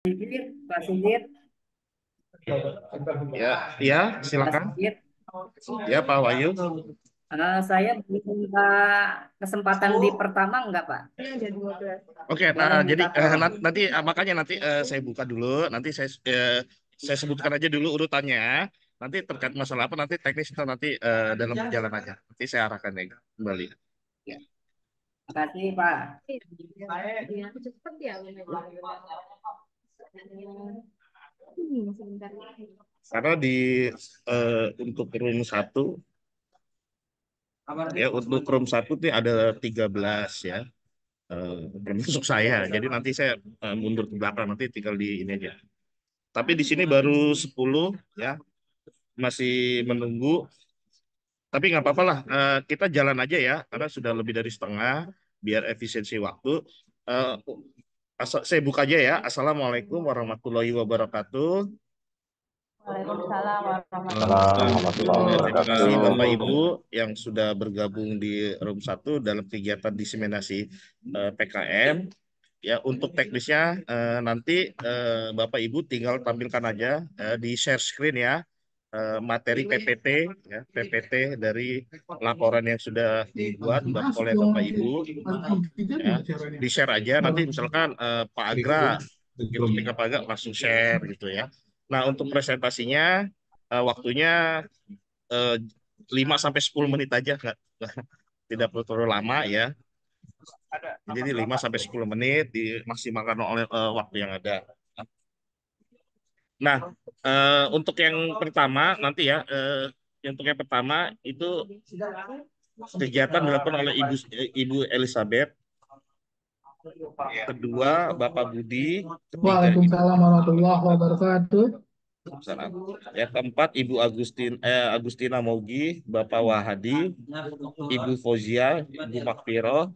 Sigit, Pak Sigit, Ya, ya, Pak silakan. Sigit. Ya, Pak Wahyu. Saya minta kesempatan di pertama enggak, Pak? Oke, nah Boleh jadi minta tolong. nanti makanya nanti saya buka dulu, nanti saya sebutkan aja dulu urutannya. Nanti terkait masalah apa nanti teknis itu nanti dalam perjalanannya. Nanti saya arahkan ya kembali. Ya. Makasih, Pak. Karena di untuk room satu ya untuk room satu nih ada 13 ya. Termasuk saya. Jadi nanti saya mundur ke belakang nanti tinggal di ini aja. Tapi di sini baru 10 ya, masih menunggu. Tapi nggak apa-apa lah, kita jalan aja ya, karena sudah lebih dari setengah, biar efisiensi waktu. Eh, saya buka aja ya. Assalamualaikum warahmatullahi wabarakatuh. Waalaikumsalam Nah, warahmatullahi Warahmatullahi terima wabarakatuh. kasih Bapak Ibu yang sudah bergabung di room satu dalam kegiatan diseminasi PKM. Ya, untuk teknisnya nanti Bapak Ibu tinggal tampilkan aja di share screen ya, materi PPT ya, PPT dari laporan yang sudah dibuat oleh Bapak Ibu ya, di share aja nanti misalkan Pak Agra gitu, ketika Pak Agra langsung share gitu ya. Nah, untuk presentasinya waktunya eh, 5 sampai 10 menit aja, tidak perlu terlalu lama ya. Jadi 5 sampai 10 menit dimaksimalkan oleh waktu yang ada. Nah, untuk yang pertama nanti ya, untuk yang pertama itu kegiatan dilakukan oleh Ibu Elizabeth, kedua Bapak Budi, ketiga Ibu Waalaikumsalam warahmatullahi wabarakatuh. Salam. Ya, keempat Ibu Agustina Mogi, Bapak Wahadi, Ibu Fozia, Ibu Makpiro,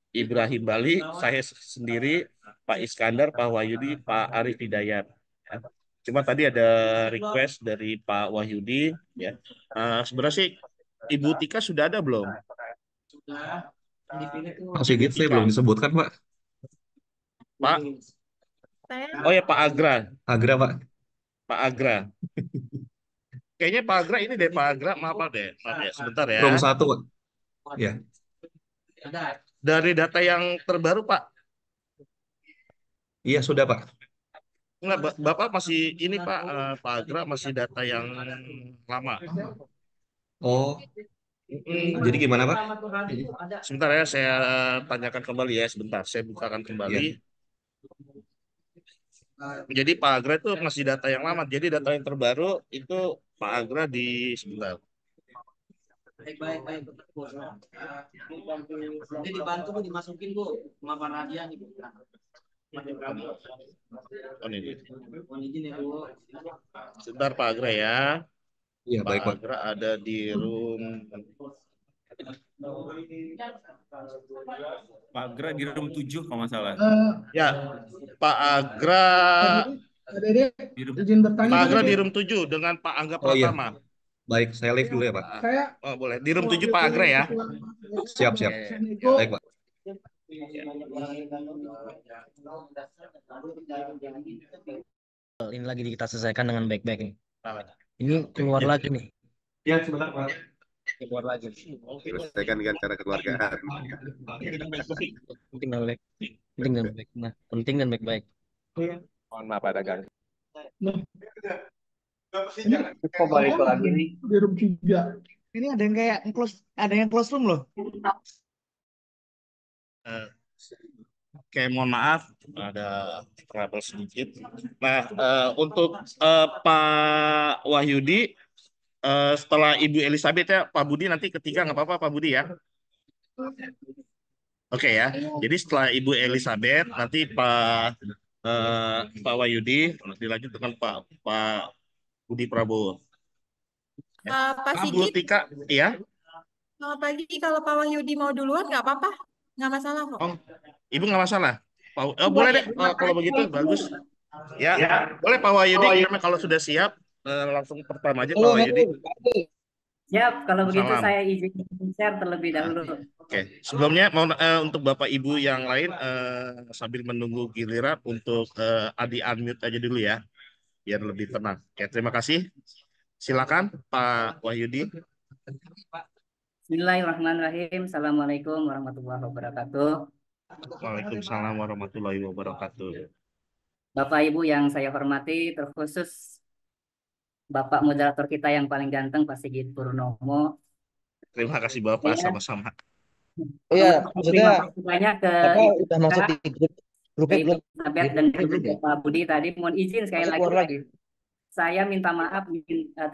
Ibrahim Bali, saya sendiri, Pak Iskandar, Pak Wahyudi, Pak Arif Hidayat. Ya. Cuma tadi ada request dari Pak Wahyudi, ya. Sebenarnya sih Ibu Tika sudah ada belum? Pak Ibu Sigit saya Tika, belum disebutkan, Pak. Pak. Oh ya Pak Agra, Agra, Pak. Pak Agra. Kayaknya Pak Agra ini deh Pak Agra, maaf deh, maaf ya, sebentar ya. Room satu, Pak. Ya. Dari data yang terbaru Pak, Iya, sudah, Pak. enggak, Bapak masih ini Pak, Pak Agra masih data yang lama. Oh, jadi Mm, gimana, Pak? Sebentar ya, saya tanyakan kembali ya, sebentar. Saya bukakan kembali. Iya. Jadi Pak Agra itu masih data yang lama. Jadi data yang terbaru itu Pak Agra di sebentar. Baik, baik, baik. Nanti dibantu Bu, dimasukin Bu, mapan hadiah nih Bu. Oh, ini. Mohon izin ya Bu. Sebentar Pak Agra ya. Iya, Pak baik, Pak. Agra ada di room. Pak Gra di room 7 kalau nggak salah. Ya, Pak Agra. Pak Dede, Di room, izin bertanya Pak Pak Agra Dede. di room 7 dengan Pak Angga Oh, iya. Pratama. Baik, saya live dulu ya, Pak. Saya Oh, boleh. Di room 7 Pak mewakili Agra ya. ketua Siap, siap. Nego. Baik, Pak. Ini lagi kita selesaikan dengan baik-baik nih. Ini keluar Ya, lagi nih, ya sebentar, Pak. keluar lagi. Selesaikan dengan cara keluargaan. Penting dan baik, penting dan baik. Nah, penting dan baik-baik. Mohon maaf ada ganggu. Nah, ini Kok balik lagi nih? di room 3. Ini ada yang kayak ada yang close room loh. Eh, Oke, mohon maaf ada trouble sedikit. Nah, untuk Pak Wahyudi, setelah Ibu Elizabeth ya, Pak Budi nanti ketiga nggak apa-apa Pak Budi ya. Oke ya. Jadi setelah Ibu Elizabeth nanti Pak Wahyudi dilanjut dengan Pak Budi Prabowo. Ya. Pak Pak Bu Sigit, Tika, iya. selamat pagi. Kalau Pak Wahyudi mau duluan nggak apa-apa, nggak masalah kok. Oh, Ibu nggak masalah. Iya, Boleh deh, terima kalau kasih. begitu bagus. Ya, boleh Pak Wahyudi, karena kalau sudah siap langsung pertama aja Pak Halo, Wahyudi. halo. Siap, kalau begitu Salam. saya izin share terlebih dahulu. Oke, sebelumnya mau untuk Bapak Ibu yang lain sambil menunggu giliran untuk Adi unmute aja dulu ya, biar lebih tenang. Oke, terima kasih. Silakan Pak Wahyudi. Bismillahirrahmanirrahim. Assalamualaikum warahmatullahi wabarakatuh. Waalaikumsalam warahmatullahi wabarakatuh. Bapak Ibu yang saya hormati, terkhusus Bapak moderator kita yang paling ganteng, Pak Sigit Purnomo. Terima kasih Bapak, Saya sama-sama. Oh ya, terima maksudnya kasih banyak ke Bapak Ibu udah masuk Ika, di ke grupnya Ibu belum? Elizabeth, Di dan grupnya belum ke ya? Pak Budi tadi. Mohon izin sekali Masuk lagi, keluar lagi. saya minta maaf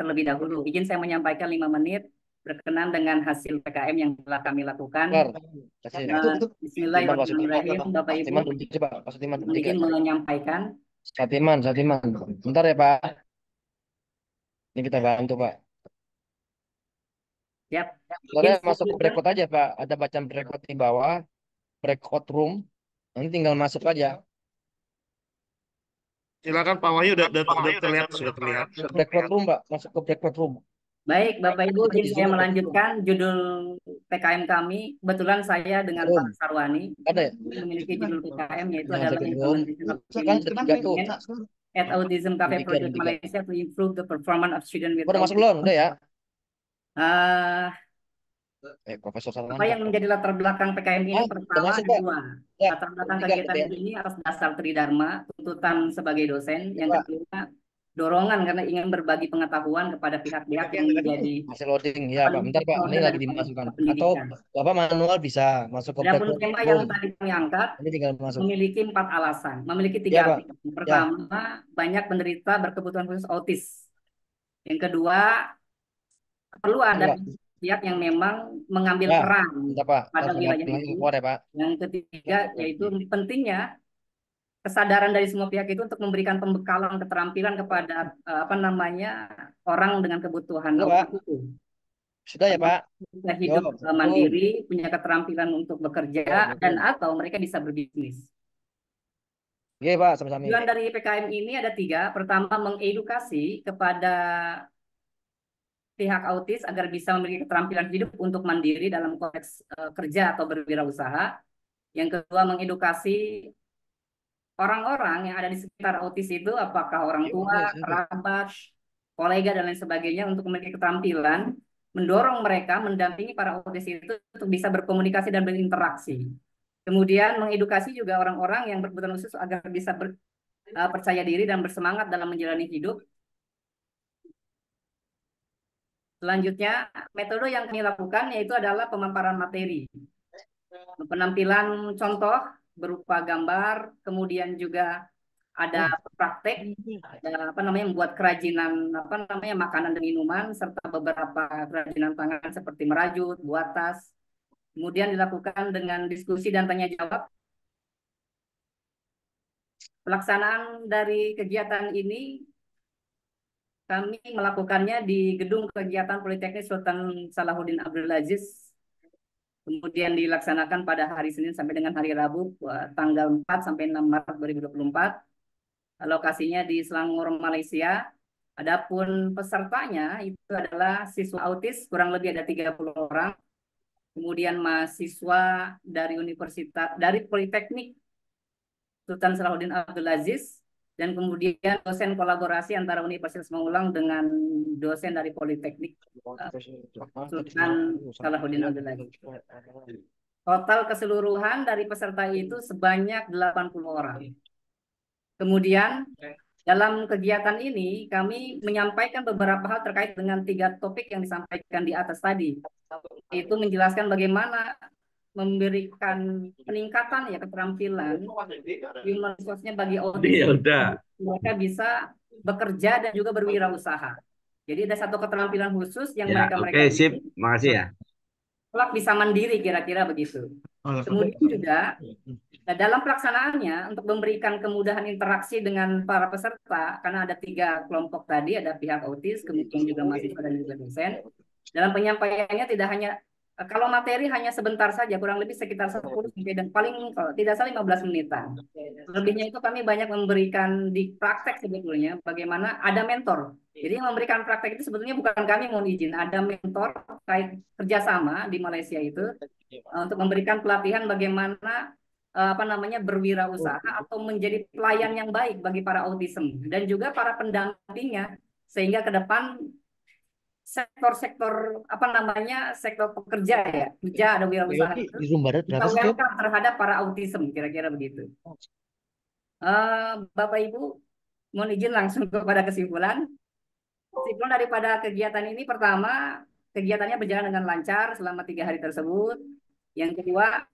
terlebih dahulu. Izin saya menyampaikan 5 menit berkenan dengan hasil PKM yang telah kami lakukan. Keluar. Kasih. Bismillahirrahmanirrahim, Bapak Ibu. Satiman coba, Pak Satiman Mohon izin menyampaikan. Satiman. Bentar ya Pak. Ini kita bantu Pak. Siap. Saudara masuk ke breakout aja Pak. Ada bacaan breakout di bawah. Breakout room. Nanti tinggal masuk aja. Silakan Pak Wahyu, sudah terlihat, sudah terlihat. Breakout room Pak. Masuk ke breakout room. Baik, Bapak Ibu, izin saya melanjutkan judul PKM kami. Kebetulan saya dengan Pak Sarwani Ada ya? memiliki judul PKM, yaitu Nah, adalah second room. Implementation of Kan ada tiga tuh. at Autism Cafe Tiga, Project tiga. Malaysia to improve the performance of students with Udah masuk autism. belum? Udah ya? Profesor Apa Salman. yang menjadi latar belakang PKM ini? Pertama masuk, ada Pak. dua. Ya, Latar belakang tiga, kegiatan ya. ini atas dasar Tridharma, tuntutan sebagai dosen. Yang kedua, dorongan karena ingin berbagi pengetahuan kepada pihak-pihak yang menjadi Masih loading. Ya Pak, bentar Pak. Ini lagi dimasukkan. Atau Bapak manual bisa masuk ke adapun breakout tema room. yang tadi kami angkat Ini tinggal masuk. memiliki 4 alasan, memiliki Ya, 3 Pak. alasan. Pertama, banyak penderita berkebutuhan khusus autis. Yang kedua, perlu ada pihak yang memang mengambil Ya, peran bentar, Pak. pada Langsung wilayah langsung itu. keluar ya, Pak. Yang ketiga, yaitu pentingnya kesadaran dari semua pihak itu untuk memberikan pembekalan keterampilan kepada orang dengan kebutuhan Halo, Pak. autis itu. Sudah ya, Pak? Bisa hidup mandiri, punya keterampilan untuk bekerja, dan atau mereka bisa berbisnis. Iya, Pak, sama-sama. Tujuan dari PKM ini ada 3. Pertama, mengedukasi kepada pihak autis agar bisa memiliki keterampilan hidup untuk mandiri dalam konteks kerja atau berwirausaha. Yang kedua, mengedukasi orang-orang yang ada di sekitar autis itu, apakah orang tua, kerabat, kolega, dan lain sebagainya, untuk memiliki keterampilan, mendorong mereka, mendampingi para autis itu untuk bisa berkomunikasi dan berinteraksi. Kemudian mengedukasi juga orang-orang yang berkebutuhan khusus agar bisa percaya diri dan bersemangat dalam menjalani hidup. Selanjutnya, metode yang kami lakukan yaitu adalah pemaparan materi. Penampilan contoh berupa gambar, kemudian juga ada praktek, membuat kerajinan makanan dan minuman, serta beberapa kerajinan tangan seperti merajut, buat tas. Kemudian dilakukan dengan diskusi dan tanya jawab. Pelaksanaan dari kegiatan ini kami melakukannya di Gedung Kegiatan Politeknik Sultan Salahuddin Abdul Aziz. Kemudian dilaksanakan pada hari Senin sampai dengan hari Rabu, tanggal 4 sampai 6 Maret 2024. Lokasinya di Selangor, Malaysia. Adapun pesertanya itu adalah siswa autis, kurang lebih ada 30 orang. Kemudian mahasiswa dari Politeknik Sultan Salahuddin Abdul Aziz, dan kemudian dosen kolaborasi antara Universitas Magelang dengan dosen dari Politeknik Sultan Salahuddin Abdul Aziz. Total keseluruhan dari peserta itu sebanyak 80 orang. Kemudian dalam kegiatan ini kami menyampaikan beberapa hal terkait dengan 3 topik yang disampaikan di atas tadi. Itu menjelaskan bagaimana memberikan peningkatan keterampilan human resource-nya bagi autis. Mereka bisa bekerja dan juga berwirausaha. Jadi ada satu keterampilan khusus yang mereka sip, makasih ya. Kelak bisa mandiri, kira-kira begitu. Kemudian juga dalam pelaksanaannya untuk memberikan kemudahan interaksi dengan para peserta, karena ada 3 kelompok tadi, ada pihak autis, kemudian juga mahasiswa dan juga dosen. Dalam penyampaiannya tidak hanya Kalau materi hanya sebentar saja, kurang lebih sekitar 10 sampai dan paling kalau tidak salah 15 menitan. Lebihnya itu kami banyak memberikan di praktek sebetulnya bagaimana ada mentor. Jadi yang memberikan praktek itu sebetulnya bukan kami, mohon izin, ada mentor kayak kerjasama di Malaysia itu untuk memberikan pelatihan bagaimana apa namanya berwirausaha atau menjadi pelayan yang baik bagi para autism dan juga para pendampingnya sehingga ke depan sektor-sektor apa namanya sektor pekerja ya kerja ada wirausaha Yogi, itu di Zoom Barat kita berapa sih, Yogi? welcome terhadap para autism kira-kira begitu. Bapak Ibu mohon izin langsung kepada kesimpulan. Kesimpulan daripada kegiatan ini pertama kegiatannya berjalan dengan lancar selama 3 hari tersebut. Yang kedua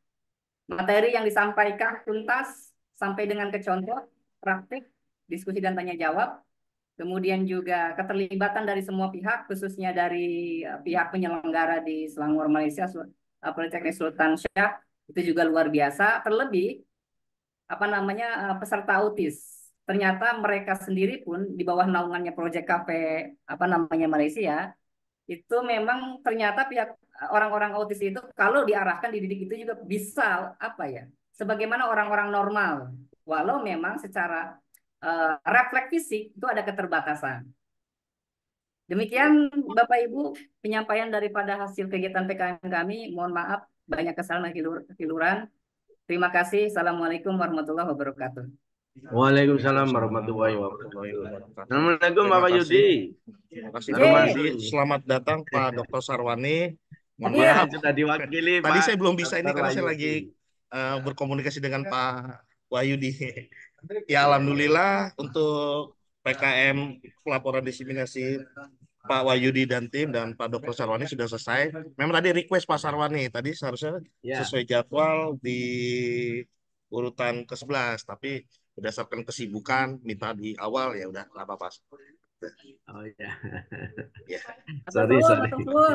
materi yang disampaikan tuntas sampai dengan ke contoh praktik diskusi dan tanya jawab. Kemudian juga keterlibatan dari semua pihak, khususnya dari pihak penyelenggara di Selangor Malaysia, Politeknik Sultan Syah, itu juga luar biasa. Terlebih, apa namanya peserta autis. Ternyata mereka sendiri pun di bawah naungannya Proyek Cafe, apa namanya Malaysia, itu memang ternyata pihak orang-orang autis itu kalau diarahkan dididik itu juga bisa apa ya, sebagaimana orang-orang normal, walau memang secara refleks fisik itu ada keterbatasan. Demikian Bapak Ibu penyampaian daripada hasil kegiatan PKM kami. Mohon maaf banyak kesalahan dan kekeliruan. Terima kasih. Assalamualaikum warahmatullahi wabarakatuh. Waalaikumsalam warahmatullahi wabarakatuh. Assalamualaikum Terima Bapak kasih. Yudi. Terima kasih Yeay. Pak Yudi. Selamat datang Pak Dr. Sarwani. Mohon Iya. maaf. Sudah diwakili Tadi Pak saya belum bisa ini Dr. karena saya lagi Wahyudi. berkomunikasi dengan Pak Wahyudi. Ya alhamdulillah untuk PKM pelaporan diseminasi Pak Wahyudi dan tim dan Pak Dr. Sarwani sudah selesai. Memang tadi request Pak Sarwani tadi seharusnya Ya. sesuai jadwal di urutan ke-11 tapi berdasarkan kesibukan minta di awal ya udah nggak apa-apa. Oh ya. Ya. Sorry.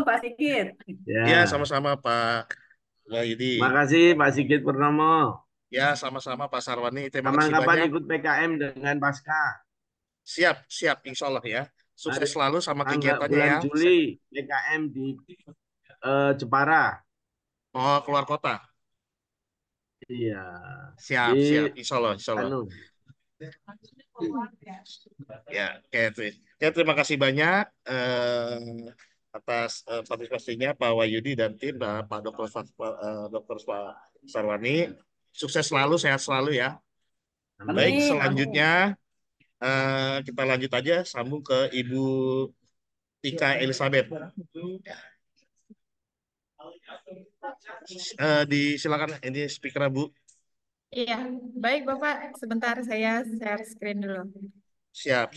Pak Sigit. Ya Ya. sama-sama Pak Wahyudi. Makasih Pak Sigit Purnomo. Ya sama-sama Pak Sarwani. Terima kasih Kapan-kapan banyak. ikut PKM dengan Pasca. Siap Insya Allah ya. Sukses selalu sama kegiatannya Bulan ya. Juli PKM di Jepara. Oh keluar kota. Iya. Siap Di Insya Allah. Anu. Ya, oke, terima kasih banyak atas partisipasinya Pak Wahyudi dan tim dan Pak Dr. Sarwani. Sukses selalu, sehat selalu ya. Baik, Amin. selanjutnya kita lanjut aja sambung ke Ibu Tika Elizabeth. Silakan ini speaker Bu. Iya, baik Bapak. Sebentar saya share screen dulu. Siap.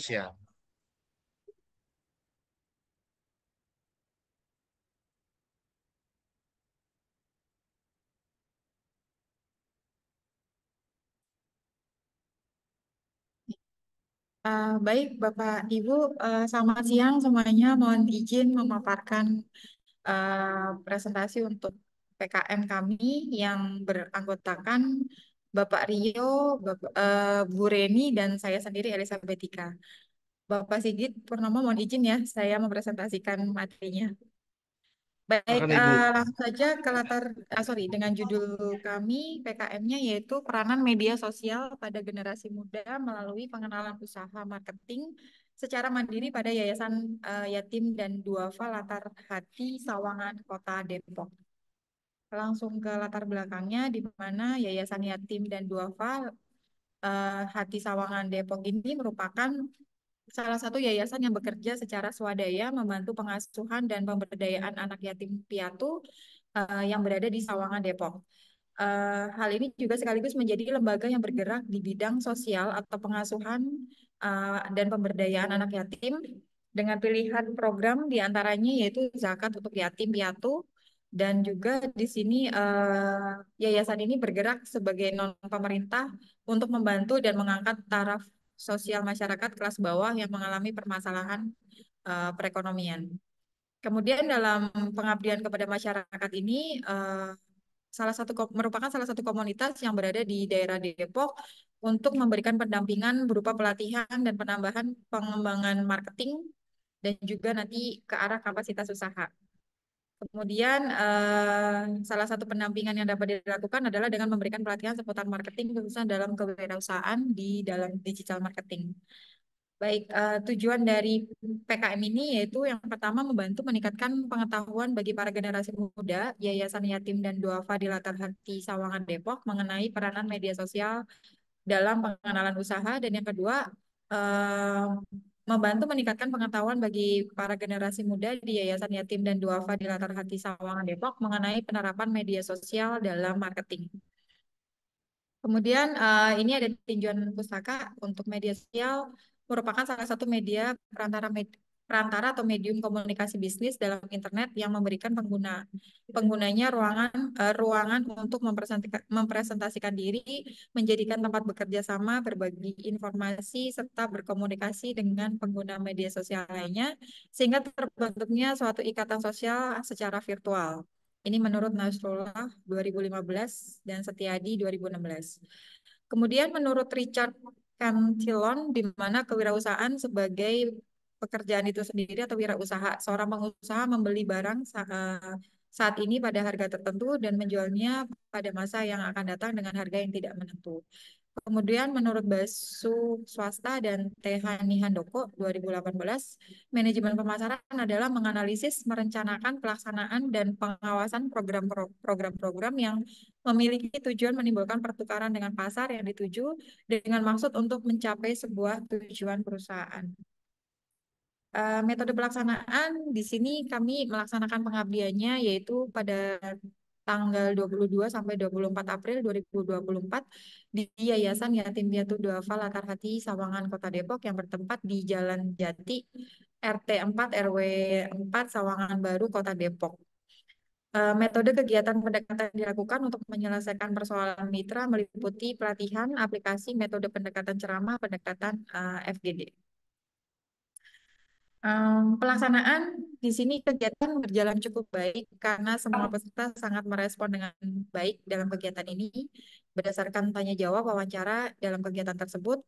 Baik Bapak Ibu, selamat siang semuanya. Mohon izin memaparkan presentasi untuk PKM kami yang beranggotakan Bapak Rio, Bu Reni, dan saya sendiri Elisabethika. Bapak Sigit Purnomo, mohon izin ya, saya mempresentasikan materinya. Baik, Silakan, Ibu. langsung saja ke dengan judul kami PKM-nya yaitu peranan media sosial pada generasi muda melalui pengenalan usaha marketing secara mandiri pada Yayasan Yatim dan Duafa Latar Hati Sawangan Kota Depok. Langsung ke latar belakangnya di mana Yayasan Yatim dan Duafa Hati Sawangan Depok ini merupakan salah satu yayasan yang bekerja secara swadaya membantu pengasuhan dan pemberdayaan anak yatim piatu yang berada di Sawangan Depok. Hal ini juga sekaligus menjadi lembaga yang bergerak di bidang sosial atau pengasuhan dan pemberdayaan anak yatim dengan pilihan program diantaranya yaitu zakat untuk yatim piatu, dan juga di sini yayasan ini bergerak sebagai non pemerintah untuk membantu dan mengangkat taraf sosial masyarakat kelas bawah yang mengalami permasalahan perekonomian. Kemudian dalam pengabdian kepada masyarakat ini merupakan salah satu komunitas yang berada di daerah Depok untuk memberikan pendampingan berupa pelatihan dan penambahan pengembangan marketing dan juga nanti ke arah kapasitas usaha. Kemudian salah satu pendampingan yang dapat dilakukan adalah dengan memberikan pelatihan seputar marketing khususnya dalam kewirausahaan di dalam digital marketing. Baik, tujuan dari PKM ini yaitu yang pertama membantu meningkatkan pengetahuan bagi para generasi muda, Yayasan Yatim dan Duafa di Latar Hati Sawangan Depok mengenai peranan media sosial dalam pengenalan usaha, dan yang kedua eh, membantu meningkatkan pengetahuan bagi para generasi muda di Yayasan Yatim dan Duafa di Latar Hati Sawangan Depok mengenai penerapan media sosial dalam marketing. Kemudian ini ada tinjauan pustaka untuk media sosial merupakan salah satu media perantara atau medium komunikasi bisnis dalam internet yang memberikan penggunanya ruangan untuk mempresentasikan diri, menjadikan tempat bekerja sama, berbagi informasi serta berkomunikasi dengan pengguna media sosial lainnya sehingga terbentuknya suatu ikatan sosial secara virtual. Ini menurut Nasrullah 2015 dan Setiadi 2016. Kemudian menurut Richard Cantillon, di mana kewirausahaan sebagai pekerjaan itu sendiri atau wirausaha, seorang pengusaha membeli barang saat ini pada harga tertentu dan menjualnya pada masa yang akan datang dengan harga yang tidak menentu. Kemudian menurut Basu Swasta dan Tehani Handoko 2018, manajemen pemasaran adalah menganalisis, merencanakan pelaksanaan dan pengawasan program-program yang memiliki tujuan menimbulkan pertukaran dengan pasar yang dituju dengan maksud untuk mencapai sebuah tujuan perusahaan. Metode pelaksanaan di sini kami melaksanakan pengabdiannya yaitu pada tanggal 22 sampai 24 April 2024 di Yayasan Yatim Piatu Duafa Latar Hati Sawangan Kota Depok yang bertempat di Jalan Jati RT 4 RW 4 Sawangan Baru Kota Depok. Metode kegiatan pendekatan dilakukan untuk menyelesaikan persoalan mitra meliputi pelatihan, aplikasi, metode pendekatan ceramah, pendekatan FGD. Pelaksanaan di sini kegiatan berjalan cukup baik karena semua peserta sangat merespon dengan baik dalam kegiatan ini berdasarkan tanya jawab wawancara dalam kegiatan tersebut,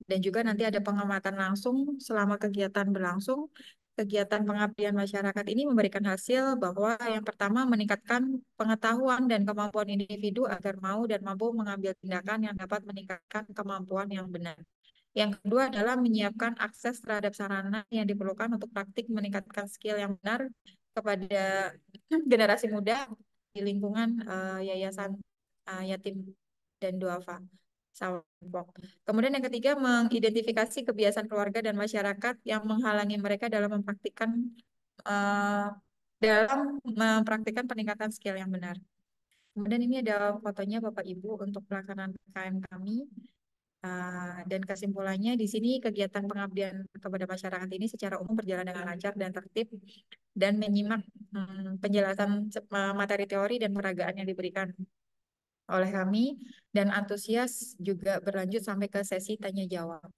dan juga nanti ada pengamatan langsung selama kegiatan berlangsung. Kegiatan pengabdian masyarakat ini memberikan hasil bahwa yang pertama meningkatkan pengetahuan dan kemampuan individu agar mau dan mampu mengambil tindakan yang dapat meningkatkan kemampuan yang benar. Yang kedua adalah menyiapkan akses terhadap sarana yang diperlukan untuk praktik meningkatkan skill yang benar kepada generasi muda di lingkungan Yayasan Yatim dan Duafa Sawangan. Kemudian yang ketiga, mengidentifikasi kebiasaan keluarga dan masyarakat yang menghalangi mereka dalam mempraktikkan peningkatan skill yang benar. Kemudian ini ada fotonya Bapak Ibu untuk pelaksanaan PKM kami. Dan kesimpulannya di sini kegiatan pengabdian kepada masyarakat ini secara umum berjalan dengan lancar dan tertib dan menyimak penjelasan materi teori dan peragaan yang diberikan oleh kami, dan antusias juga berlanjut sampai ke sesi tanya jawab.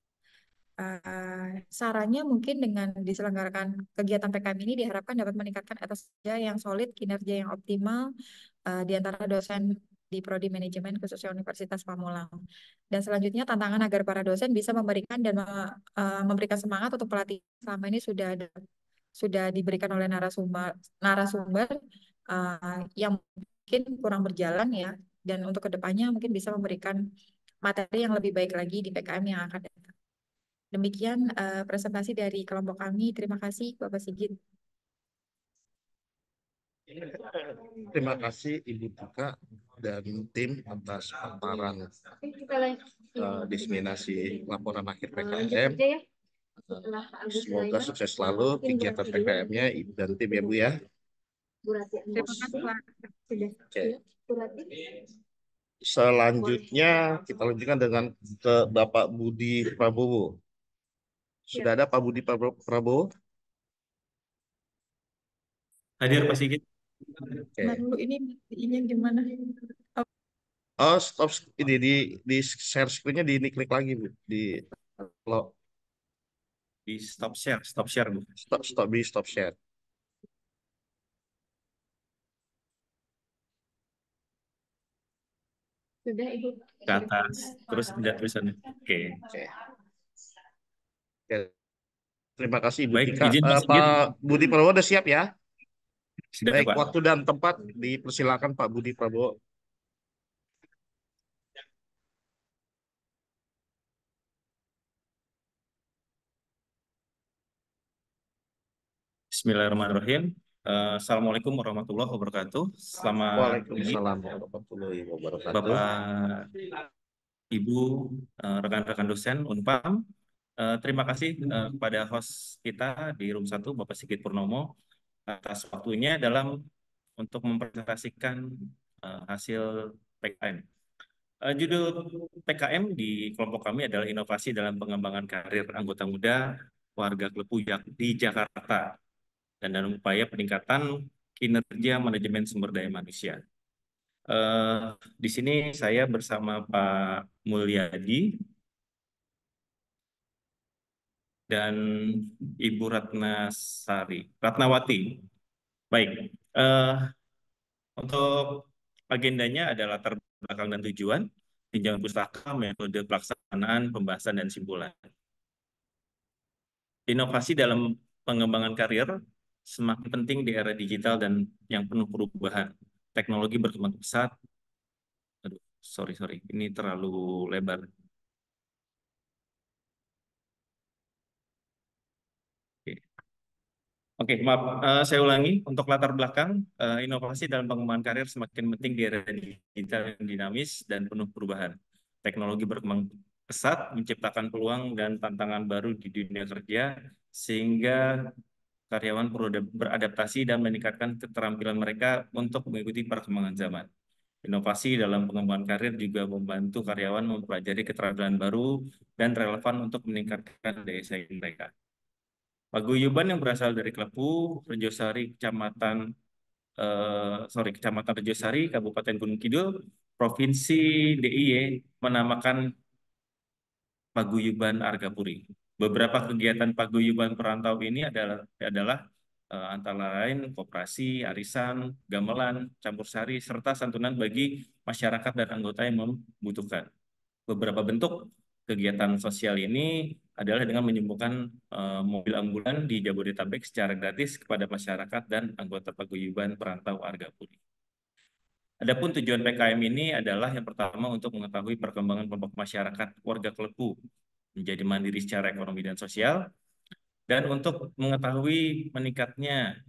Sarannya mungkin dengan diselenggarakan kegiatan PKM ini diharapkan dapat meningkatkan etos kerja yang solid, kinerja yang optimal di antara dosen di Prodi Manajemen khususnya Universitas Pamulang. Dan selanjutnya tantangan agar para dosen bisa memberikan dan memberikan semangat untuk pelatihan selama ini sudah diberikan oleh narasumber yang mungkin kurang berjalan ya, dan untuk kedepannya mungkin bisa memberikan materi yang lebih baik lagi di PKM yang akan datang. Demikian presentasi dari kelompok kami. Terima kasih Bapak Sigit. Terima kasih Ibu Tika dan tim atas paparan diseminasi laporan akhir PKM. Semoga sukses selalu kegiatan PKM-nya Ibu dan tim ya Bu ya. Terima kasih Pak. Oke. Selanjutnya kita lanjutkan dengan ke Bapak Budi Prabowo. Sudah ada Pak Budi Prabowo? Hadir Pak Sigit. Oke. Dulu ini gimana? Oh, stop ini di share screen-nya klik lagi Bu. Di stop share Bu. Stop share. Sudah Ibu. Ke atas. Terus ada tulisannya. Oke. Terima kasih Ibu Baik, Tika. izin Pak Sigit. Pak Budi Prabowo udah siap ya? Sudah, Baik, Pak. waktu dan tempat dipersilakan Pak Budi Prabowo. Bismillahirrahmanirrahim. Assalamualaikum warahmatullahi wabarakatuh. Selamat pagi, Waalaikumsalam warahmatullahi wabarakatuh. Bapak, Ibu, rekan-rekan dosen Unpam. Terima kasih kepada host kita di Room 1, Bapak Sigit Purnomo, atas waktunya dalam untuk mempresentasikan hasil PKM. Judul PKM di kelompok kami adalah Inovasi dalam Pengembangan Karir Anggota Muda Warga Klepu di Jakarta dan dalam upaya peningkatan kinerja manajemen sumber daya manusia. Di sini saya bersama Pak Mulyadi dan Ibu Ratnawati. Baik, untuk agendanya adalah latar belakang dan tujuan, tinjauan pustaka, metode pelaksanaan, pembahasan, dan simpulan. Inovasi dalam pengembangan karir semakin penting di era digital dan yang penuh perubahan. Teknologi berkembang pesat. Aduh, sorry, ini terlalu lebar. Oke, maaf, saya ulangi. Untuk latar belakang, inovasi dalam pengembangan karir semakin penting di era digital yang dinamis dan penuh perubahan. Teknologi berkembang pesat, menciptakan peluang dan tantangan baru di dunia kerja, sehingga karyawan perlu beradaptasi dan meningkatkan keterampilan mereka untuk mengikuti perkembangan zaman. Inovasi dalam pengembangan karir juga membantu karyawan mempelajari keterampilan baru dan relevan untuk meningkatkan daya saing mereka. Paguyuban yang berasal dari Klepu, Rejosari, Kecamatan Rejosari, Kabupaten Gunung Kidul, Provinsi DIY menamakan Paguyuban Argapuri. Beberapa kegiatan paguyuban perantau ini adalah antara lain koperasi, arisan, gamelan, campur sari, serta santunan bagi masyarakat dan anggota yang membutuhkan. Beberapa bentuk kegiatan sosial ini adalah dengan menyembuhkan mobil ambulan di Jabodetabek secara gratis kepada masyarakat dan anggota paguyuban perantau Argapuri. Adapun tujuan PKM ini adalah yang pertama untuk mengetahui perkembangan kelompok masyarakat warga Klepu menjadi mandiri secara ekonomi dan sosial, dan untuk mengetahui meningkatnya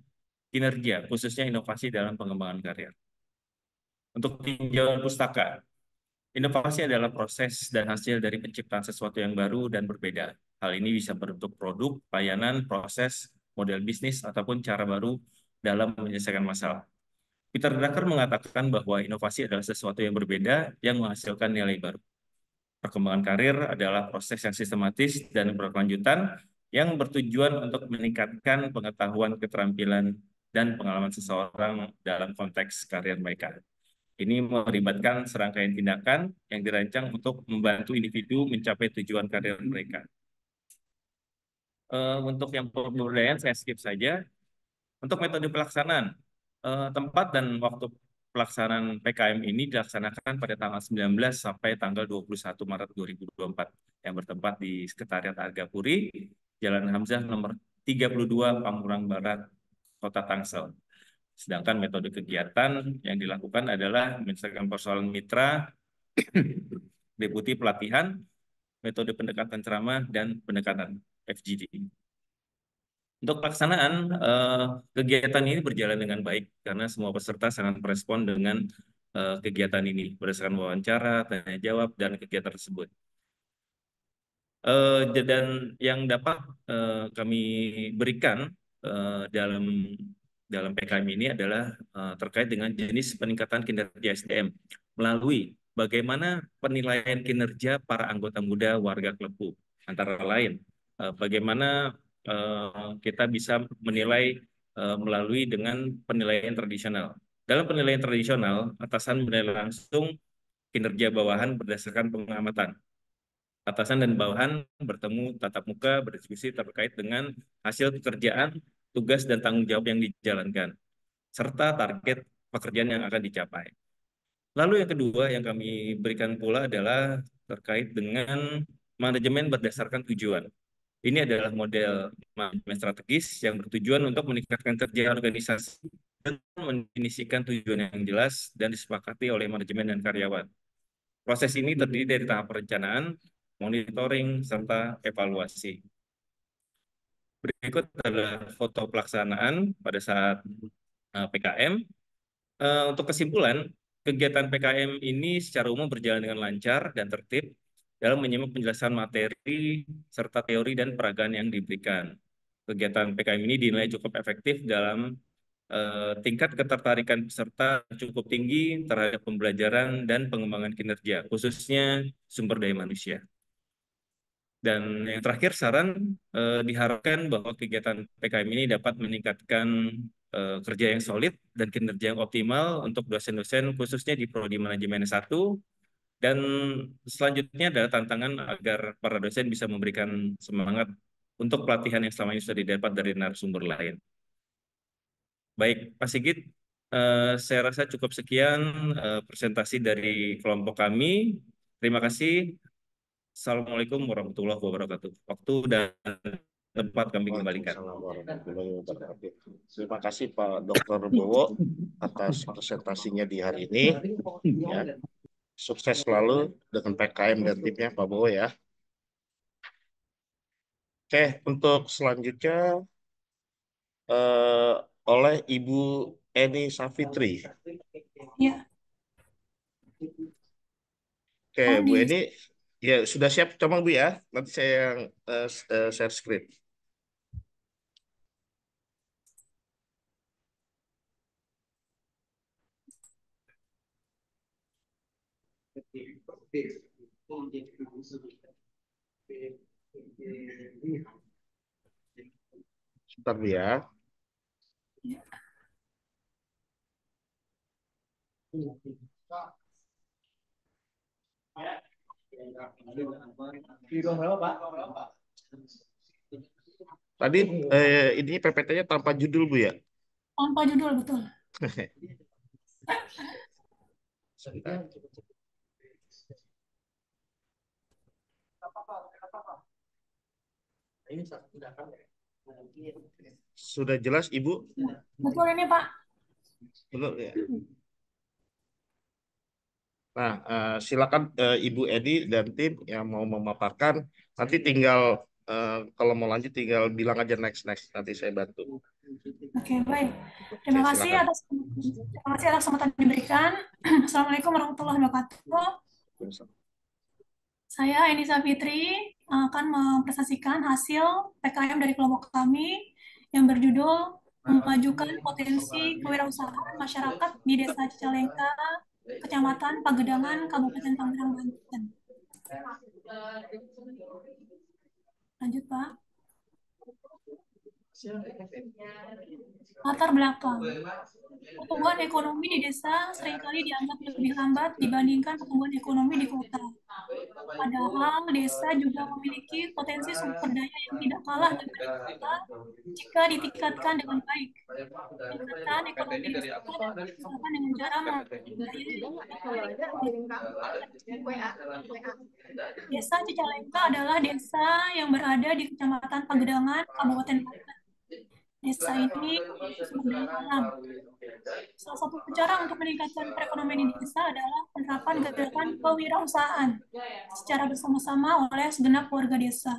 kinerja, khususnya inovasi dalam pengembangan karir. Untuk tinjauan pustaka, inovasi adalah proses dan hasil dari penciptaan sesuatu yang baru dan berbeda. Hal ini bisa berbentuk produk, layanan, proses, model bisnis, ataupun cara baru dalam menyelesaikan masalah. Peter Drucker mengatakan bahwa inovasi adalah sesuatu yang berbeda yang menghasilkan nilai baru. Perkembangan karir adalah proses yang sistematis dan berkelanjutan yang bertujuan untuk meningkatkan pengetahuan, keterampilan, dan pengalaman seseorang dalam konteks karir mereka. Ini melibatkan serangkaian tindakan yang dirancang untuk membantu individu mencapai tujuan karir mereka. Untuk yang pemberdayaan saya skip saja. Untuk metode pelaksanaan, tempat dan waktu pelaksanaan PKM ini dilaksanakan pada tanggal 19 sampai tanggal 21 Maret 2024 yang bertempat di Sekretariat Argapuri, Jalan Hamzah nomor 32 Pamurang Barat, Kota Tangsel. Sedangkan metode kegiatan yang dilakukan adalah menyelesaikan persoalan mitra, deputi pelatihan, metode pendekatan ceramah, dan pendekatan FGD. Untuk pelaksanaan, kegiatan ini berjalan dengan baik karena semua peserta sangat merespon dengan kegiatan ini berdasarkan wawancara, tanya jawab, dan kegiatan tersebut. Dan yang dapat kami berikan dalam PKM ini adalah terkait dengan jenis peningkatan kinerja SDM melalui bagaimana penilaian kinerja para anggota muda warga Klepu, antara lain bagaimana kita bisa menilai melalui dengan penilaian tradisional. Dalam penilaian tradisional, atasan menilai langsung kinerja bawahan berdasarkan pengamatan. Atasan dan bawahan bertemu tatap muka, berdiskusi terkait dengan hasil pekerjaan, tugas, dan tanggung jawab yang dijalankan, serta target pekerjaan yang akan dicapai. Lalu yang kedua yang kami berikan pula adalah terkait dengan manajemen berdasarkan tujuan. Ini adalah model manajemen strategis yang bertujuan untuk meningkatkan kerja organisasi dan mendefinisikan tujuan yang jelas dan disepakati oleh manajemen dan karyawan. Proses ini terdiri dari tahap perencanaan, monitoring, serta evaluasi. Berikut adalah foto pelaksanaan pada saat PKM. Untuk kesimpulan, kegiatan PKM ini secara umum berjalan dengan lancar dan tertib dalam menyimak penjelasan materi serta teori dan peragaan yang diberikan. Kegiatan PKM ini dinilai cukup efektif dalam tingkat ketertarikan peserta cukup tinggi terhadap pembelajaran dan pengembangan kinerja, khususnya sumber daya manusia. Dan yang terakhir, saran diharapkan bahwa kegiatan PKM ini dapat meningkatkan kerja yang solid dan kinerja yang optimal untuk dosen-dosen khususnya di Prodi Manajemen 1, dan selanjutnya adalah tantangan agar para dosen bisa memberikan semangat untuk pelatihan yang selama ini sudah didapat dari narasumber lain. Baik, Pak Sigit, saya rasa cukup sekian presentasi dari kelompok kami. Terima kasih. Assalamualaikum warahmatullahi wabarakatuh. Waktu dan tempat kami kembalikan. Terima kasih Pak Dr. Bowo atas presentasinya di hari ini. Ya. Sukses selalu dengan PKM dan timnya Pak Bowo ya. Oke, untuk selanjutnya oleh Ibu Eni Safitri. Ya. Oke, Bu Eni, ya sudah siap coba Bu ya. Nanti saya yang share screen. Sebentar Bu ya. Tadi ini PPT-nya tanpa judul Bu ya? Tanpa judul, betul. Sudah jelas Ibu? Betul ini Pak. Betul ya. Nah, silakan Ibu Edi dan tim yang mau memaparkan. Nanti tinggal kalau mau lanjut tinggal bilang aja next. Nanti saya bantu. Oke, baik. Terima kasih atas kesempatan diberikan. Assalamualaikum warahmatullahi wabarakatuh. Saya Eni Safitri akan mempresentasikan hasil PKM dari kelompok kami yang berjudul memajukan potensi kewirausahaan masyarakat di Desa Cicalengka, Kecamatan Pagedangan, Kabupaten Tangerang, Banten. Lanjut, Pak. Latar belakang. Pertumbuhan ekonomi di desa seringkali dianggap lebih lambat dibandingkan pertumbuhan ekonomi di kota. Padahal desa juga memiliki potensi sumber daya yang tidak kalah dengan kota jika ditingkatkan dengan baik. Peningkatan ekonomi desa dapat diusahakan dengan cara Desa Cicalengka adalah desa yang berada di Kecamatan Pagedangan, Kabupaten Banten. Desa ini memiliki sumber daya alam. Salah satu cara untuk meningkatkan perekonomian di desa adalah penerapan gerakan kewirausahaan secara bersama-sama oleh segenap warga desa.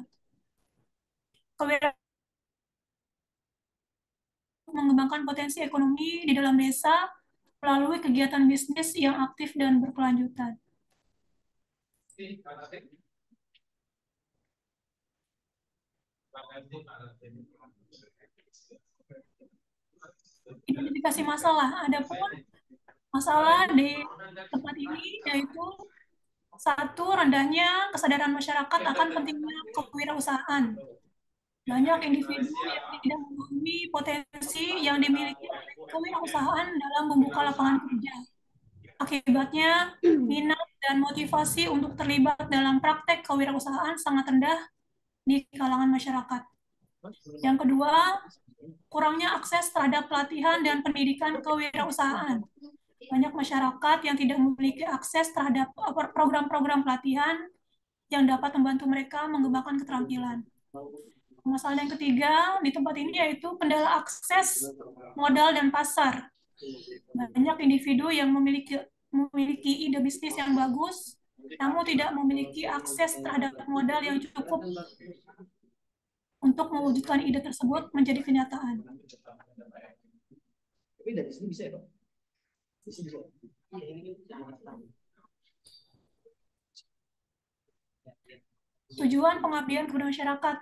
Mengembangkan potensi ekonomi di dalam desa melalui kegiatan bisnis yang aktif dan berkelanjutan. Identifikasi masalah. Adapun masalah di tempat ini yaitu satu, rendahnya kesadaran masyarakat akan pentingnya kewirausahaan. Banyak individu yang tidak memahami potensi yang dimiliki oleh kewirausahaan dalam membuka lapangan kerja. Akibatnya, minat dan motivasi untuk terlibat dalam praktek kewirausahaan sangat rendah di kalangan masyarakat. Yang kedua, kurangnya akses terhadap pelatihan dan pendidikan kewirausahaan. Banyak masyarakat yang tidak memiliki akses terhadap program-program pelatihan yang dapat membantu mereka mengembangkan keterampilan. Masalah yang ketiga di tempat ini yaitu kendala akses modal dan pasar. Banyak individu yang memiliki ide bisnis yang bagus, namun tidak memiliki akses terhadap modal yang cukup untuk mewujudkan ide tersebut menjadi kenyataan. Tujuan pengabdian kepada masyarakat.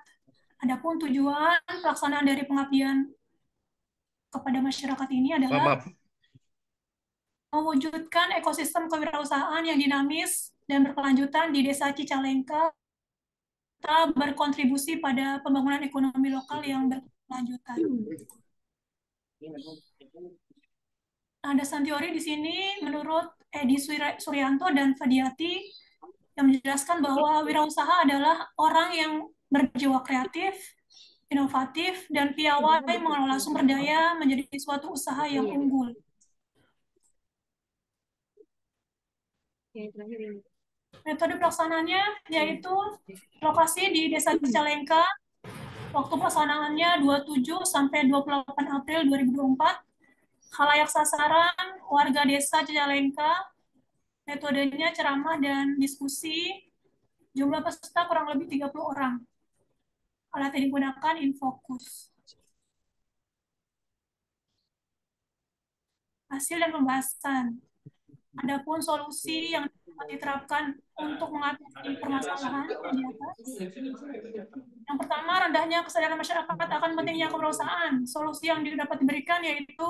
Adapun tujuan pelaksanaan dari pengabdian kepada masyarakat ini adalah mewujudkan ekosistem kewirausahaan yang dinamis dan berkelanjutan di Desa Cicalengka, serta berkontribusi pada pembangunan ekonomi lokal yang berkelanjutan. Ada teori di sini menurut Edi Suryanto dan Fadiati yang menjelaskan bahwa wirausaha adalah orang yang berjiwa kreatif, inovatif, dan piawai mengelola sumber daya menjadi suatu usaha yang unggul. Metode pelaksanaannya yaitu lokasi di Desa Cicalengka, waktu pelaksanaannya 27 sampai 28 April 2024, khalayak sasaran warga Desa Cicalengka, metodenya ceramah dan diskusi, jumlah peserta kurang lebih 30 orang. Alat yang digunakan InFocus. Hasil dan pembahasan. Adapun solusi yang diterapkan untuk mengatasi permasalahan di atas. Yang pertama, rendahnya kesadaran masyarakat akan pentingnya kewirausahaan. Solusi yang dapat diberikan yaitu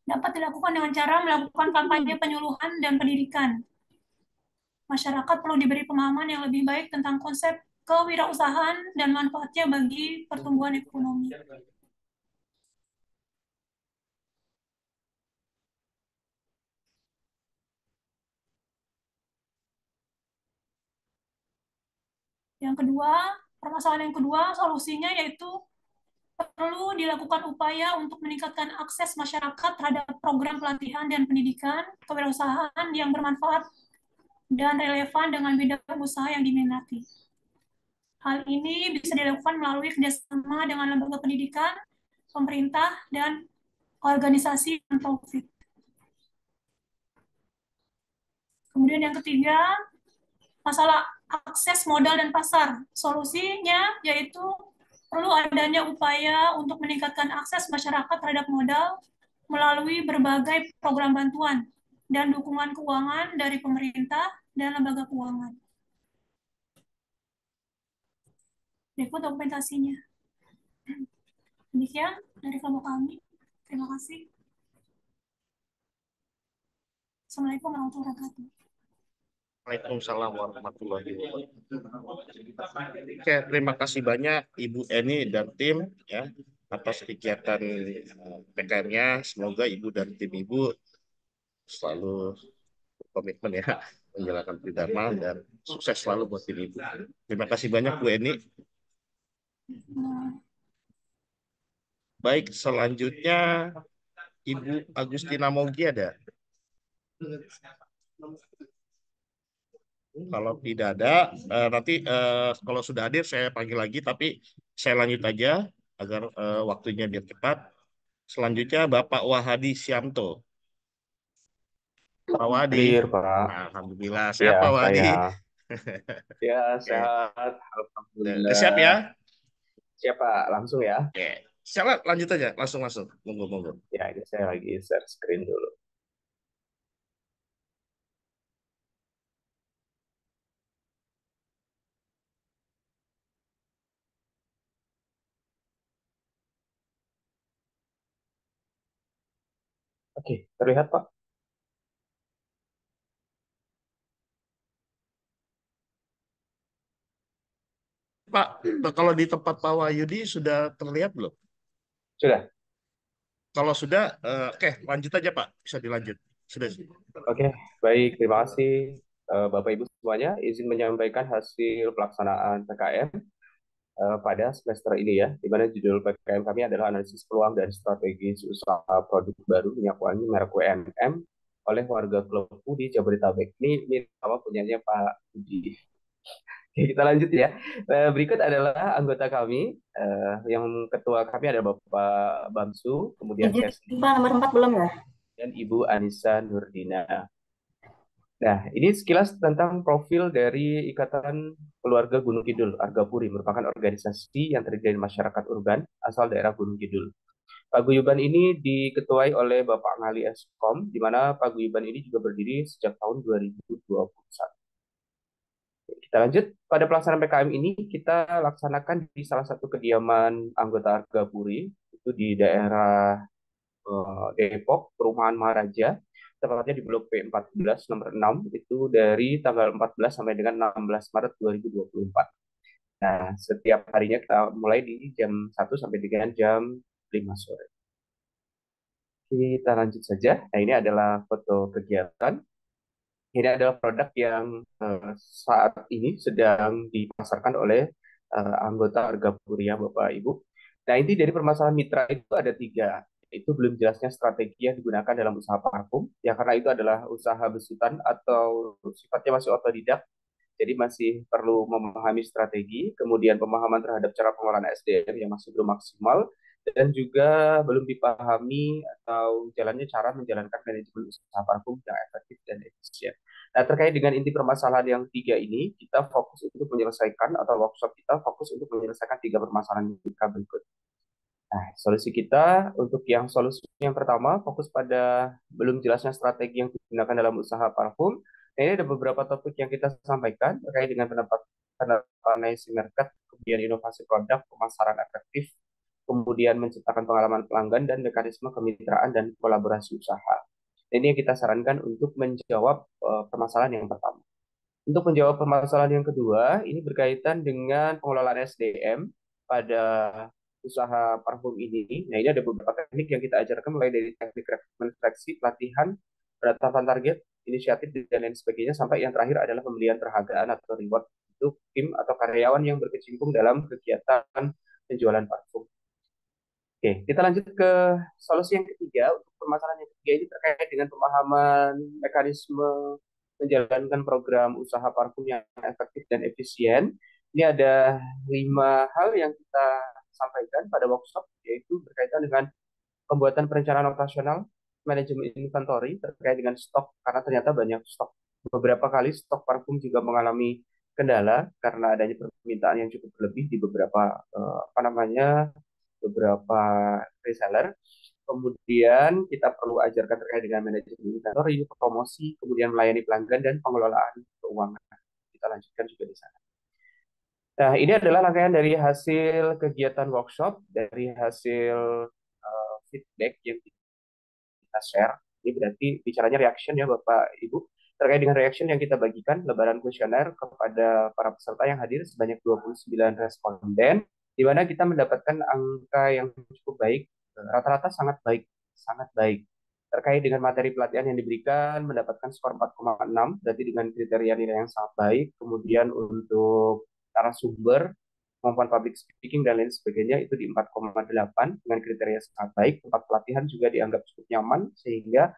dapat dilakukan dengan cara melakukan kampanye penyuluhan dan pendidikan. Masyarakat perlu diberi pemahaman yang lebih baik tentang konsep kewirausahaan dan manfaatnya bagi pertumbuhan ekonomi. Yang kedua, permasalahan yang kedua, solusinya yaitu perlu dilakukan upaya untuk meningkatkan akses masyarakat terhadap program pelatihan dan pendidikan kewirausahaan yang bermanfaat dan relevan dengan bidang usaha yang diminati. Hal ini bisa dilakukan melalui kerjasama dengan lembaga pendidikan, pemerintah, dan organisasi non-profit. Kemudian yang ketiga, masalah akses modal dan pasar. Solusinya yaitu perlu adanya upaya untuk meningkatkan akses masyarakat terhadap modal melalui berbagai program bantuan dan dukungan keuangan dari pemerintah dan lembaga keuangan. Berikut dokumentasinya. Demikian dari kelompok kami. Terima kasih. Assalamualaikum warahmatullahi wabarakatuh. Waalaikumsalam warahmatullahi wabarakatuh. Oke, terima kasih banyak Ibu Eni dan tim ya atas kegiatan PKM-nya. Semoga Ibu dan tim Ibu selalu komitmen ya menjalankan Tridharma dan sukses selalu buat tim Ibu. Terima kasih banyak Bu Eni. Baik, selanjutnya Ibu Agustina Mogi ada? Kalau tidak ada, nanti kalau sudah hadir saya panggil lagi, tapi saya lanjut aja agar waktunya biar cepat. Selanjutnya Bapak Wahadi Syamto. Pak Wahadi. Hadir, Pak. Alhamdulillah. Sehat Pak Wahadi. Ya, sehat. Alhamdulillah. Siap ya? Siap, Pak. Langsung ya. Oke. Siap, lanjut aja. Langsung. Monggo. Ya, ini saya lagi share screen dulu. Oke, terlihat Pak? Pak, kalau di tempat Pak Wahyudi sudah terlihat belum? Sudah. Kalau sudah, oke, lanjut aja Pak. Bisa dilanjut. Sudah. Oke, baik. Terima kasih Bapak Ibu semuanya. Izin menyampaikan hasil pelaksanaan PKM pada semester ini ya, di mana judul PKM kami adalah analisis peluang dan strategi usaha produk baru minyak wangi merek WMM oleh warga Klepu di Jabodetabek. Ini nama punyanya Pak Budi. Oke, kita lanjut ya. Berikut adalah anggota kami. Yang ketua kami ada Bapak Bamsu, kemudian Kesli, Pak, nomor 4 belum ya? dan Ibu Anissa Nurdina. Nah, ini sekilas tentang profil dari Ikatan Keluarga Gunung Kidul, Argapuri, merupakan organisasi yang terdiri dari masyarakat urban asal daerah Gunung Kidul. Paguyuban ini diketuai oleh Bapak Ngali Eskom, di mana paguyuban ini juga berdiri sejak tahun 2021. Kita lanjut, pada pelaksanaan PKM ini kita laksanakan di salah satu kediaman anggota Argapuri, itu di daerah Depok, Perumahan Maharaja, tepatnya di Blok P14 nomor 6, itu dari tanggal 14 sampai dengan 16 Maret 2024. Nah, setiap harinya kita mulai di jam 1 sampai dengan jam 5 sore. Kita lanjut saja. Nah, ini adalah foto kegiatan. Ini adalah produk yang saat ini sedang dipasarkan oleh anggota Argapuri ya, Bapak Ibu. Nah, inti dari permasalahan mitra itu ada 3. Itu belum jelasnya strategi yang digunakan dalam usaha parfum, ya karena itu adalah usaha besutan atau sifatnya masih otodidak, jadi masih perlu memahami strategi, kemudian pemahaman terhadap cara pengelolaan SDM yang masih belum maksimal, dan juga belum dipahami atau jalannya cara menjalankan manajemen usaha parfum yang efektif dan efisien. Nah, terkait dengan inti permasalahan yang 3 ini, kita fokus untuk menyelesaikan, atau workshop kita fokus untuk menyelesaikan 3 permasalahan yang berikut. Nah, solusi kita untuk yang solusi yang pertama fokus pada belum jelasnya strategi yang digunakan dalam usaha parfum. Nah, ini ada beberapa topik yang kita sampaikan terkait dengan penerapan market, kemudian inovasi produk, pemasaran efektif, kemudian menciptakan pengalaman pelanggan dan mekanisme kemitraan dan kolaborasi usaha. Nah, ini yang kita sarankan untuk menjawab permasalahan yang pertama. Untuk menjawab permasalahan yang kedua, ini berkaitan dengan pengelolaan SDM pada usaha parfum ini. Nah, ini ada beberapa teknik yang kita ajarkan, mulai dari teknik rekrutmen seleksi, pelatihan, penetapan target, inisiatif, dan lain sebagainya, sampai yang terakhir adalah pembelian penghargaan atau reward untuk tim atau karyawan yang berkecimpung dalam kegiatan penjualan parfum. Oke, kita lanjut ke solusi yang ketiga. Untuk permasalahan yang ketiga ini terkait dengan pemahaman mekanisme menjalankan program usaha parfum yang efektif dan efisien. Ini ada 5 hal yang kita sampaikan pada workshop, yaitu berkaitan dengan pembuatan perencanaan operasional, manajemen inventory terkait dengan stok, karena ternyata banyak stok. Beberapa kali stok parfum juga mengalami kendala karena adanya permintaan yang cukup berlebih di beberapa beberapa reseller. Kemudian kita perlu ajarkan terkait dengan manajemen inventory, promosi, kemudian melayani pelanggan, dan pengelolaan keuangan. Kita lanjutkan juga di sana. Nah, ini adalah rangkaian dari hasil kegiatan workshop, dari hasil feedback yang kita share. Ini berarti bicaranya reaction ya Bapak Ibu. Terkait dengan reaction yang kita bagikan, lebaran kuesioner kepada para peserta yang hadir sebanyak 29 responden, di mana kita mendapatkan angka yang cukup baik, rata-rata sangat baik, sangat baik. Terkait dengan materi pelatihan yang diberikan, mendapatkan skor 4,6, berarti dengan kriteria nilai yang sangat baik. Kemudian untuk narasumber, kemampuan public speaking, dan lain sebagainya, itu di 4,8 dengan kriteria sangat baik. Tempat pelatihan juga dianggap cukup nyaman, sehingga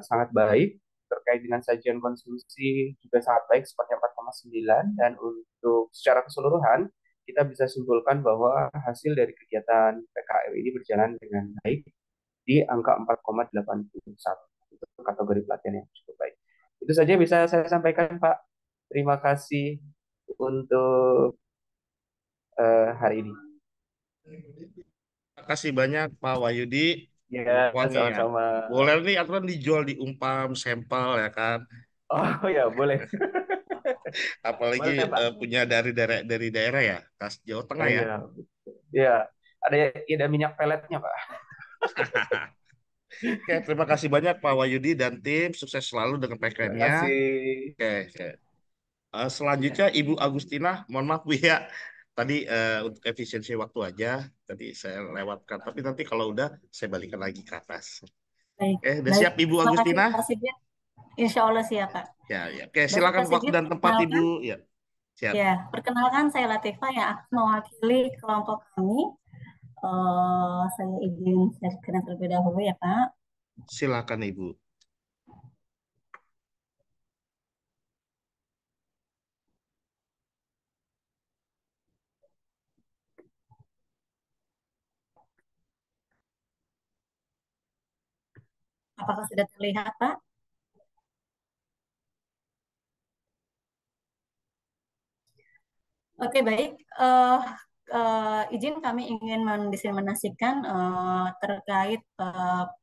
sangat baik. Terkait dengan sajian konsumsi juga sangat baik, seperti 4,9. Dan untuk secara keseluruhan, kita bisa simpulkan bahwa hasil dari kegiatan PKM ini berjalan dengan baik di angka 4,81 untuk kategori pelatihan yang cukup baik. Itu saja bisa saya sampaikan, Pak. Terima kasih untuk hari ini. Terima kasih banyak Pak Wahyudi. Ya, Uangnya. sama-sama. Boleh nih aturan dijual di Umpam sampel ya kan. Oh ya, boleh. Apalagi Boleh, Pak. punya dari daerah ya, khas Jawa Tengah ya. Iya, ya. Ada minyak peletnya, Pak. Oke, terima kasih banyak Pak Wahyudi dan tim. Sukses selalu dengan Terima PKM-nya. kasih. Oke. Selanjutnya Ibu Agustina, mohon maaf Bu ya. Tadi untuk efisiensi waktu aja, tadi saya lewatkan. Tapi nanti kalau udah, saya balikan lagi ke atas. Baik. Udah siap Ibu Agustina? Terima kasih, Pak Sigit. Insya Allah siap, Pak. Ya. Oke, silakan waktu dan tempat Ibu. Ya, siap. Ya, perkenalkan saya Latifah yang akan mewakili kelompok kami. Saya izin share screen terlebih dahulu ya, Pak. Silakan Ibu. Apakah sudah terlihat, Pak? Oke, baik. Izin kami ingin mendiseminasikan terkait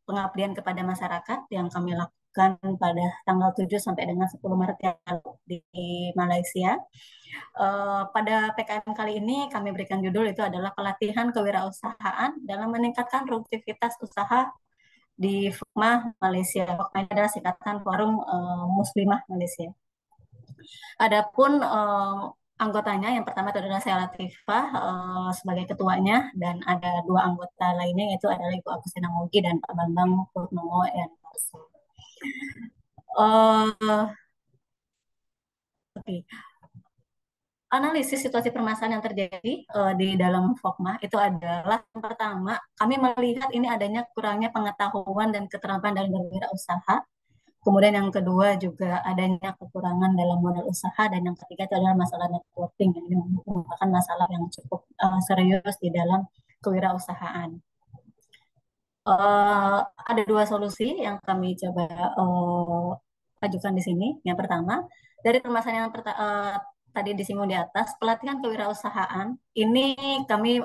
pengabdian kepada masyarakat yang kami lakukan pada tanggal 7 sampai dengan 10 Maret yang lalu di Malaysia. Pada PKM kali ini kami berikan judul itu adalah pelatihan kewirausahaan dalam meningkatkan produktivitas usaha di FUKMA Malaysia. FUKMA adalah singkatan Forum Muslimah Malaysia. Adapun anggotanya yang pertama itu adalah saya Latifah sebagai ketuanya, dan ada dua anggota lainnya yaitu adalah Ibu Agustina Mogi dan Pak Bambang Purnomo yang Oke. Analisis situasi permasalahan yang terjadi di dalam FOKMA itu adalah yang pertama, kami melihat ini adanya kurangnya pengetahuan dan keterampilan dalam berwirausaha. Kemudian yang kedua juga adanya kekurangan dalam modal usaha, dan yang ketiga itu adalah masalah networking, yang ini merupakan masalah yang cukup serius di dalam kewirausahaan. Ada dua solusi yang kami coba ajukan di sini. Yang pertama, dari permasalahan yang tadi disinggung di atas, pelatihan kewirausahaan ini kami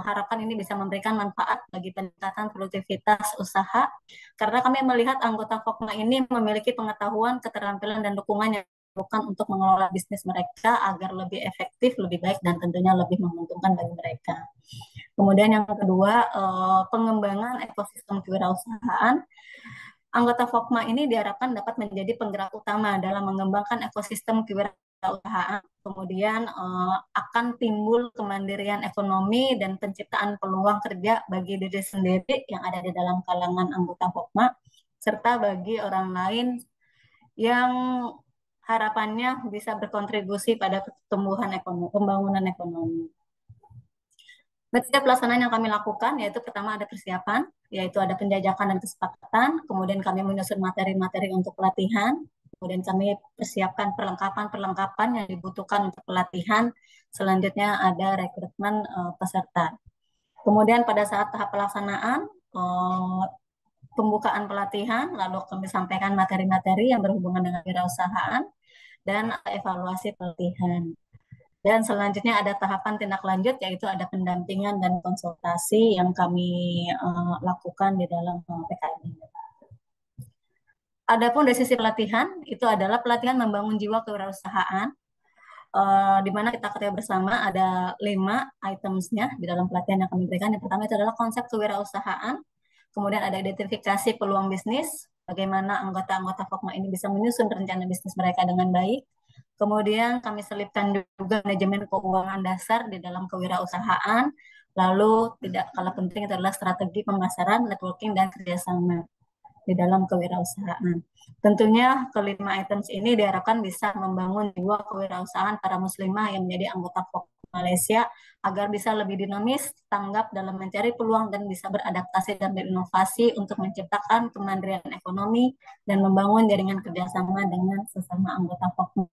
harapkan ini bisa memberikan manfaat bagi peningkatan produktivitas usaha, karena kami melihat anggota FOKMA ini memiliki pengetahuan, keterampilan, dan dukungan yang diperlukan untuk mengelola bisnis mereka agar lebih efektif, lebih baik, dan tentunya lebih menguntungkan bagi mereka. Kemudian yang kedua, pengembangan ekosistem kewirausahaan. Anggota FOKMA ini diharapkan dapat menjadi penggerak utama dalam mengembangkan ekosistem kewirausahaan. Kemudian akan timbul kemandirian ekonomi dan penciptaan peluang kerja bagi diri sendiri yang ada di dalam kalangan anggota FOKMA, serta bagi orang lain yang harapannya bisa berkontribusi pada pertumbuhan ekonomi, pembangunan ekonomi. Metode pelaksanaan yang kami lakukan yaitu pertama ada persiapan, yaitu ada penjajakan dan kesepakatan, kemudian kami menyusun materi-materi untuk pelatihan, kemudian kami persiapkan perlengkapan yang dibutuhkan untuk pelatihan, selanjutnya ada rekrutmen peserta. Kemudian pada saat tahap pelaksanaan, pembukaan pelatihan, lalu kami sampaikan materi-materi yang berhubungan dengan wirausahaan, dan evaluasi pelatihan. Dan selanjutnya ada tahapan tindak lanjut, yaitu ada pendampingan dan konsultasi yang kami lakukan di dalam PKM ini. Adapun dari sisi pelatihan, itu adalah pelatihan membangun jiwa kewirausahaan, di mana kita ketahui bersama ada 5 itemsnya di dalam pelatihan yang kami berikan. Yang pertama itu adalah konsep kewirausahaan, kemudian ada identifikasi peluang bisnis, bagaimana anggota-anggota FOKMA ini bisa menyusun rencana bisnis mereka dengan baik. Kemudian kami selipkan juga manajemen keuangan dasar di dalam kewirausahaan. Lalu tidak kalah penting itu adalah strategi pemasaran, networking, dan kerjasama di dalam kewirausahaan. Tentunya kelima items ini diharapkan bisa membangun jiwa kewirausahaan para muslimah yang menjadi anggota FOKMA Malaysia agar bisa lebih dinamis, tanggap dalam mencari peluang, dan bisa beradaptasi dan berinovasi untuk menciptakan kemandirian ekonomi dan membangun jaringan kerjasama dengan sesama anggota FOKMA.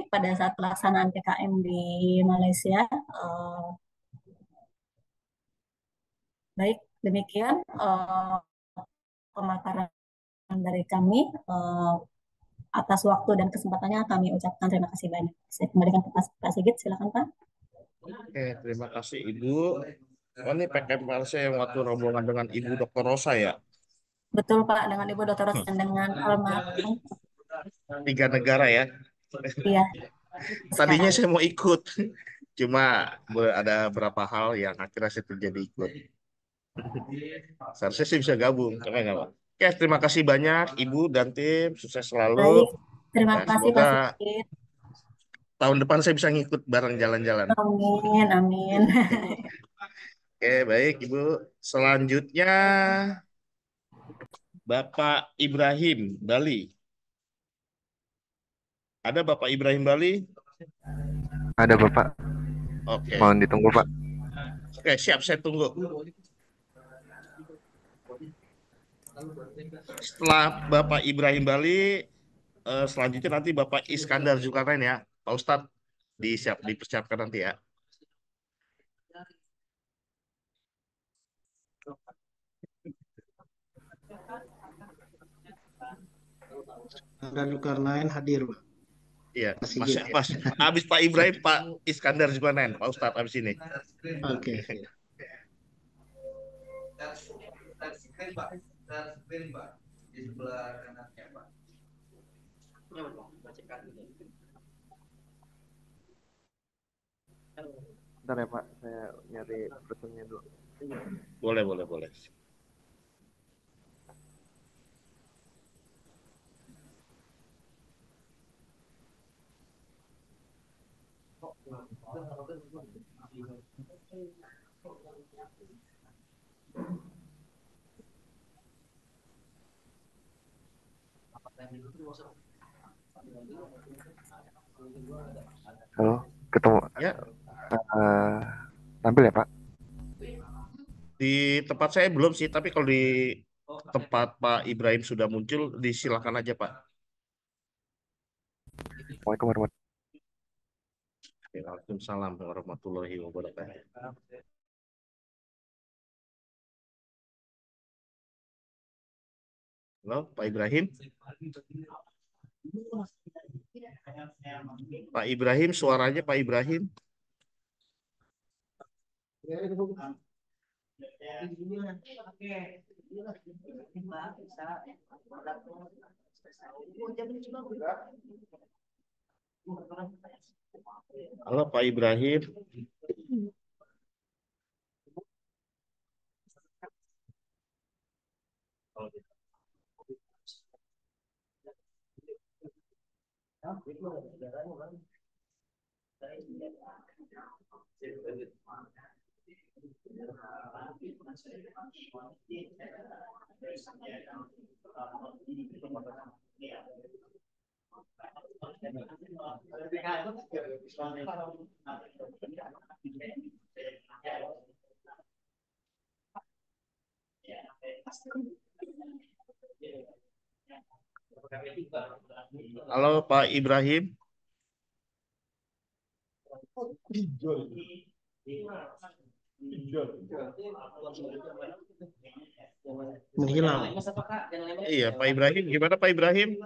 Pada saat pelaksanaan PKM di Malaysia. Baik, demikian pemaparan dari kami. Atas waktu dan kesempatannya kami ucapkan terima kasih banyak. Saya kembalikan ke Pak Sigit, silakan Pak. Oke, terima kasih Ibu. Oh, ini PKM Malaysia yang waktu rombongan dengan Ibu Dr. Rosa ya? Betul Pak, dengan Ibu Dr. Rosa dan dengan almarhum. 3 negara ya? Iya. Tadinya saya mau ikut, cuma ada beberapa hal yang akhirnya saya terjadi ikut. Seharusnya sih bisa gabung, tapi nggak apa. Oke, terima kasih banyak Ibu dan tim, sukses selalu. Baik, terima kasih Pak Semoga Sigit. tahun depan saya bisa ngikut bareng jalan-jalan. Amin, amin. Oke, baik Ibu. Selanjutnya Bapak Ibrahim Bali. Ada Bapak Ibrahim Bali? Ada Bapak. Oke. Mohon ditunggu Pak. Oke, siap, saya tunggu. Setelah Bapak Ibrahim Bali, selanjutnya nanti Bapak Iskandar Zulkarnain ya, Pak Ustadz dipersiapkan nanti ya. Ada Zulkarnain hadir, Pak. Iya, Pak Mas, Sigit. Mas, abis Pak Ibrahim, Pak Iskandar Zulkarnain, Pak Ustadz abis ini. Oke, siap. Di sebelah kanannya, Pak. Bentar ya Pak, saya nyari personnya dulu. Boleh, boleh, boleh. Halo, ketemu. Ya, Tampil ya Pak? di tempat saya belum sih, tapi kalau di tempat Pak Ibrahim sudah muncul, disilakan aja Pak. Assalamualaikum warahmatullahi Oke, Waalaikumsalam warahmatullahi wabarakatuh. Halo, Pak Ibrahim. Pak Ibrahim, suaranya Pak Ibrahim. Halo Pak Ibrahim. Halo Pak Ibrahim. Menghilang. Iya, Pak Ibrahim. Gimana Pak Ibrahim?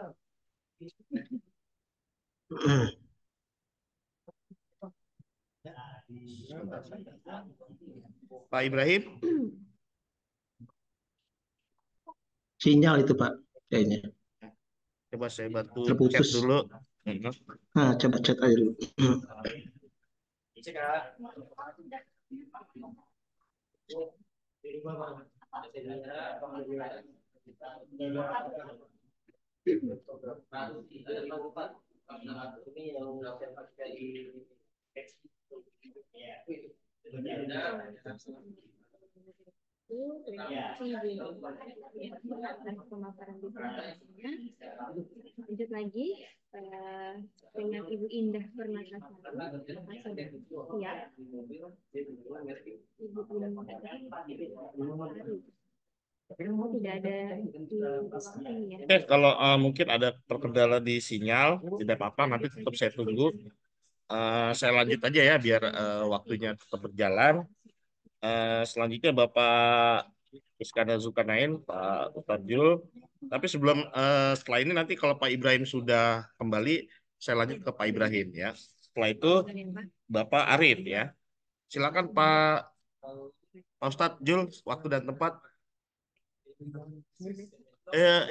Pak Ibrahim? Sinyal itu Pak, kayaknya. Coba saya bantu chat Terputus. dulu. Nah, coba chat aja dulu. Lanjut lagi dengan Ibu Indah Permatasari. Ya. Ibu tidak ada di ini ya. Oke, kalau mungkin ada terkendala di sinyal, tidak apa-apa, nanti tetap saya tunggu. Saya lanjut aja ya, biar waktunya tetap berjalan. Selanjutnya Bapak Iskandar Zulkarnain, Pak Ustadz Jul. Tapi sebelum setelah ini nanti kalau Pak Ibrahim sudah kembali, saya lanjut ke Pak Ibrahim ya. Setelah itu Bapak Arif ya. Silakan Pak Ustadz Jul, waktu dan tempat.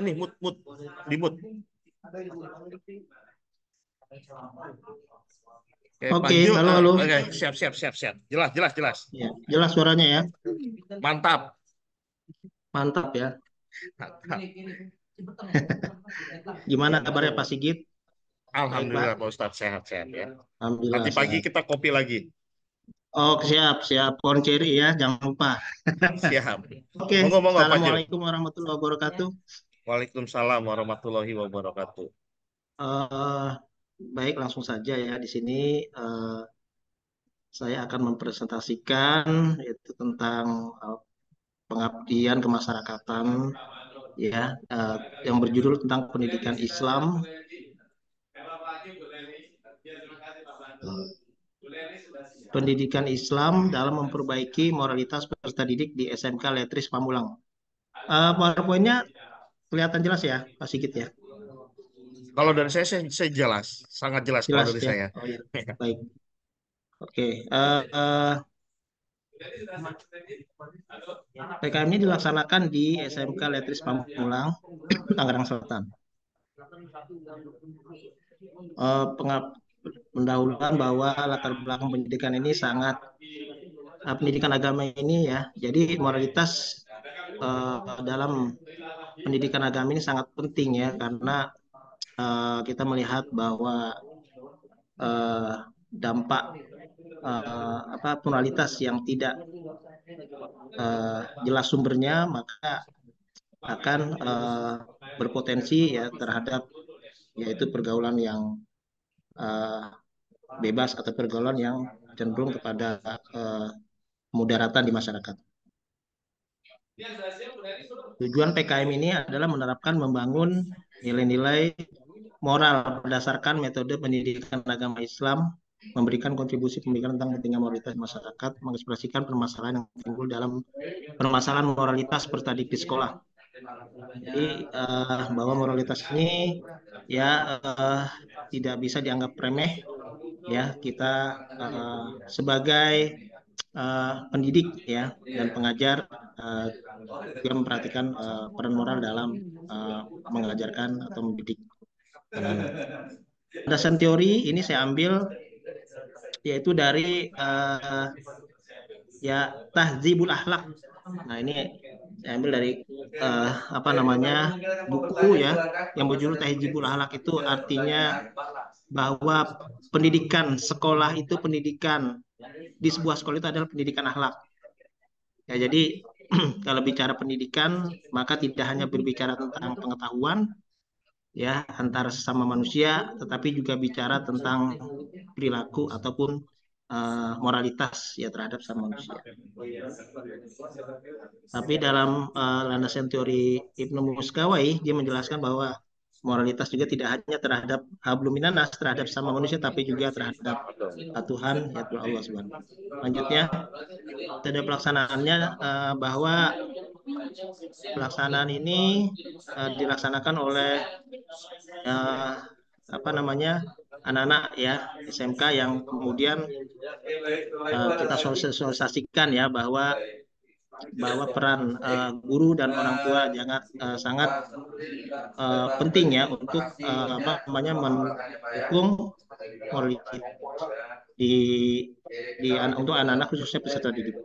Ini mute di mute. Oke, halo. Oke, siap. Jelas. Ya, jelas suaranya ya. Mantap ya. Gimana kabarnya Pak Sigit? Alhamdulillah Pak Ustadz sehat-sehat ya. Alhamdulillah. Nanti pagi kita kopi lagi. Oh, siap. Pohon ceri ya, jangan lupa. Siap. Oke. Monggo, Assalamualaikum warahmatullahi wabarakatuh. Waalaikumsalam warahmatullahi wabarakatuh. Baik, langsung saja ya. Di sini saya akan mempresentasikan yaitu tentang pengabdian kemasyarakatan ya, yang berjudul tentang pendidikan Islam. Pendidikan Islam dalam memperbaiki moralitas peserta didik di SMK Letris Pamulang. PowerPoint-nya kelihatan jelas ya, Pak Sigit ya? Kalau dari saya jelas, sangat jelas kalau Jelas dari ya. saya. Oh iya, baik. Oke, PKM ini dilaksanakan di SMK Letris Pamulang, Tangerang Selatan. Pendahuluan bahwa latar belakang pendidikan ini sangat pendidikan agama ini ya. Jadi moralitas dalam pendidikan agama ini sangat penting ya, karena kita melihat bahwa dampak pluralitas yang tidak jelas sumbernya maka akan berpotensi ya terhadap yaitu pergaulan yang bebas atau pergaulan yang cenderung kepada kemudaratan di masyarakat. Tujuan PKM ini adalah menerapkan membangun nilai-nilai moral berdasarkan metode pendidikan agama Islam, memberikan kontribusi pemikiran tentang pentingnya moralitas masyarakat, mengekspresikan permasalahan yang timbul dalam permasalahan moralitas tadi di sekolah. Jadi bahwa moralitas ini ya tidak bisa dianggap remeh ya, kita sebagai pendidik ya dan pengajar juga memperhatikan peran moral dalam mengajarkan atau mendidik anak-anak. Landasan teori ini saya ambil yaitu dari ya Tahdzibul Akhlak. Nah ini saya ambil dari buku ya yang berjudul Tahdzibul Akhlak. Itu artinya bahwa pendidikan sekolah itu pendidikan di sebuah sekolah itu adalah pendidikan akhlak. Ya, jadi kalau bicara pendidikan maka tidak hanya berbicara tentang pengetahuan ya antara sesama manusia, tetapi juga bicara tentang perilaku ataupun moralitas ya terhadap sama manusia. Tapi dalam landasan teori Ibnu Muskawai dia menjelaskan bahwa moralitas juga tidak hanya terhadap hablum minanas, terhadap sama manusia, tapi juga terhadap Tuhan yaitu Allah Subhanahu. Lanjutnya metode pelaksanaannya bahwa pelaksanaan ini dilaksanakan oleh anak-anak ya SMK yang kemudian kita sosialisasikan ya bahwa peran guru dan orang tua sangat penting ya untuk mendukung moralitas untuk anak-anak khususnya peserta didik.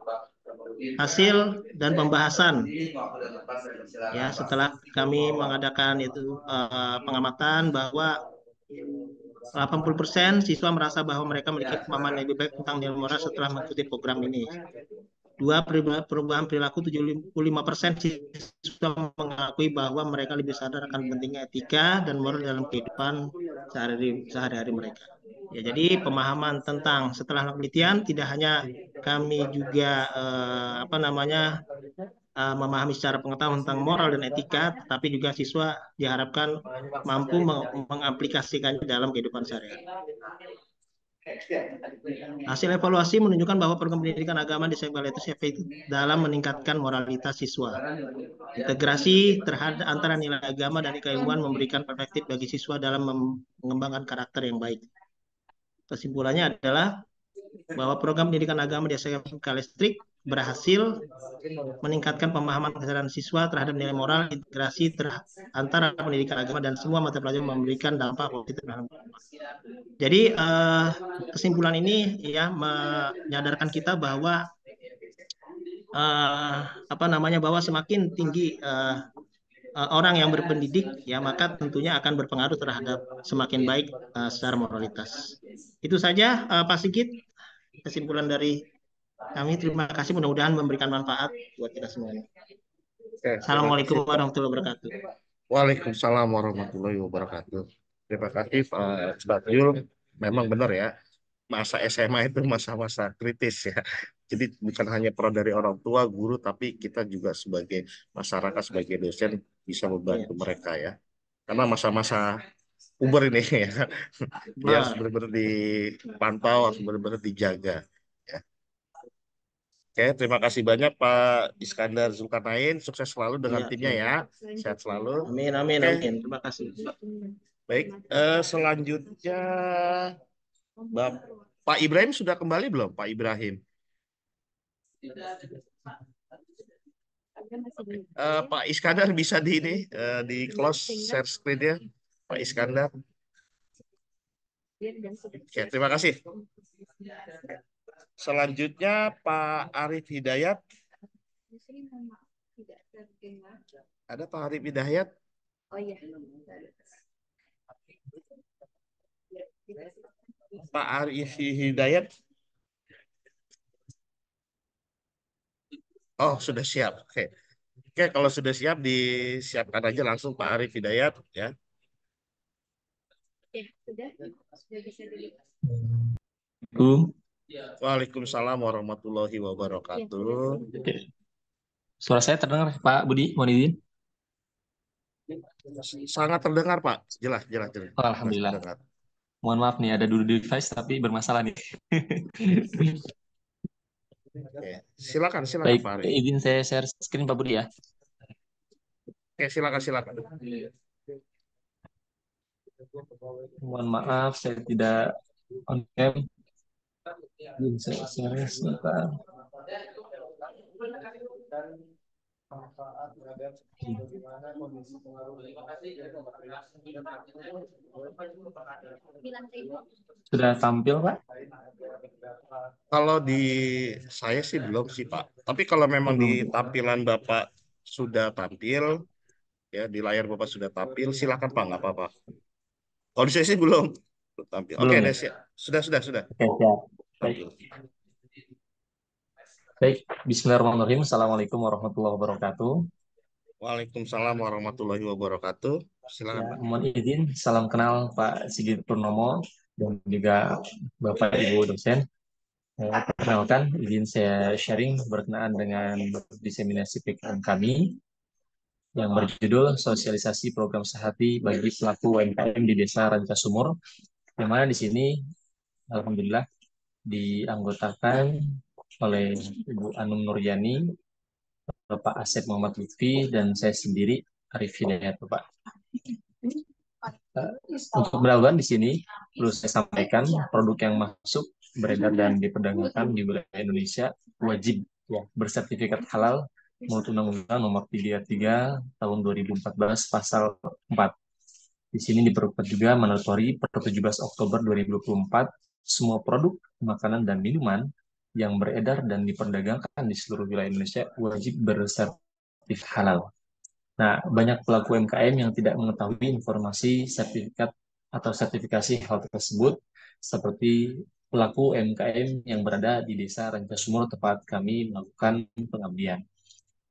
Hasil dan pembahasan ya setelah kami mengadakan itu pengamatan bahwa 80% siswa merasa bahwa mereka memiliki pemahaman lebih baik tentang nilai moral setelah mengikuti program ini. Perubahan perilaku 75% siswa mengakui bahwa mereka lebih sadar akan pentingnya etika dan moral dalam kehidupan sehari-hari mereka. Ya, jadi pemahaman tentang setelah penelitian tidak hanya kami juga memahami secara pengetahuan tentang moral dan etika, tetapi juga siswa diharapkan mampu mengaplikasikannya dalam kehidupan sehari-hari. Hasil evaluasi menunjukkan bahwa program pendidikan agama di SMK Letris efektif dalam meningkatkan moralitas siswa. Integrasi terhadap antara nilai agama dan keilmuan memberikan perspektif bagi siswa dalam mengembangkan karakter yang baik. Kesimpulannya adalah bahwa program pendidikan agama di SMK Letris berhasil meningkatkan pemahaman kesadaran siswa terhadap nilai moral, integrasi antara pendidikan agama dan semua mata pelajaran memberikan dampak positif. Jadi kesimpulan ini ya menyadarkan kita bahwa bahwa semakin tinggi orang yang berpendidik ya maka tentunya akan berpengaruh terhadap semakin baik secara moralitas. Itu saja Pak Sigit kesimpulan dari kami. Terima kasih, mudah-mudahan memberikan manfaat buat kita semuanya. Assalamualaikum warahmatullahi wabarakatuh. Waalaikumsalam warahmatullahi wabarakatuh. Terima kasih Pak Batyul. Memang benar ya, masa SMA itu masa-masa kritis ya. Jadi bukan hanya peran dari orang tua, guru, tapi kita juga sebagai masyarakat, sebagai dosen bisa membantu mereka ya. Karena masa-masa puber ini ya, dia harus benar-benar dipantau, harus benar-benar dijaga. Ya. Oke, terima kasih banyak Pak Iskandar Zulkarnain. Sukses selalu dengan timnya ya. Sehat selalu. Amin, amin, amin. Terima kasih. Baik, selanjutnya Pak Ibrahim sudah kembali belum? Pak Ibrahim. Pak Iskandar bisa di close share screen-nya, Pak Iskandar. Oke, terima kasih. Selanjutnya Pak Arif Hidayat. Ada Pak Arif Hidayat? Oh iya. Pak Arif Hidayat. Oh, sudah siap. Oke. Oke, kalau sudah siap disiapkan aja langsung Pak Arif Hidayat ya. Ya, sudah bisa dilihat. Waalaikumsalam warahmatullahi wabarakatuh. Oke. Suara saya terdengar, Pak Budi, mohon izin. Sangat terdengar, Pak. Jelas. Oh, alhamdulillah. Terdengar. Mohon maaf nih, ada dua device tapi bermasalah nih. Oke. Silakan Baik, Pak Arif. izin saya share screen Pak Budi ya. Oke, silakan. Mohon maaf, saya tidak on cam. Izin saya share sebentar. Sudah tampil, Pak? Kalau di saya sih belum sih, Pak. Tapi kalau memang di tampilan Bapak sudah tampil, ya di layar Bapak sudah tampil, silakan Pak, nggak apa-apa. Kalau di saya sih belum tampil. Oke, Belum ya? siap. Sudah. Oke, siap. Baik, bismillahirrahmanirrahim. Assalamualaikum warahmatullahi wabarakatuh. Waalaikumsalam warahmatullahi wabarakatuh. Silakan, Ya, Pak. mohon izin, salam kenal Pak Sigit Purnomo dan juga Bapak Ibu dosen. Perkenalkan, izin saya sharing berkenaan dengan diseminasi PKM kami yang berjudul Sosialisasi Program Sehati bagi Pelaku UMKM di Desa Rancasumur, yang mana di sini alhamdulillah dianggotakan oleh Ibu Anum Nuryani, Bapak Asep Muhammad Lutfi, dan saya sendiri Arif Hidayat, Bapak. Untuk melakukan di sini perlu saya sampaikan produk yang masuk, beredar dan diperdagangkan di wilayah Indonesia wajib ya bersertifikat halal menurut Undang-Undang Nomor 33 Tahun 2014 Pasal 4. Di sini diperlukan juga mandatori per 17 Oktober 2024 semua produk makanan dan minuman yang beredar dan diperdagangkan di seluruh wilayah Indonesia wajib bersertifikat halal. Nah, banyak pelaku UMKM yang tidak mengetahui informasi sertifikat atau sertifikasi hal tersebut, seperti pelaku UMKM yang berada di Desa Rancasumur tempat kami melakukan pengabdian.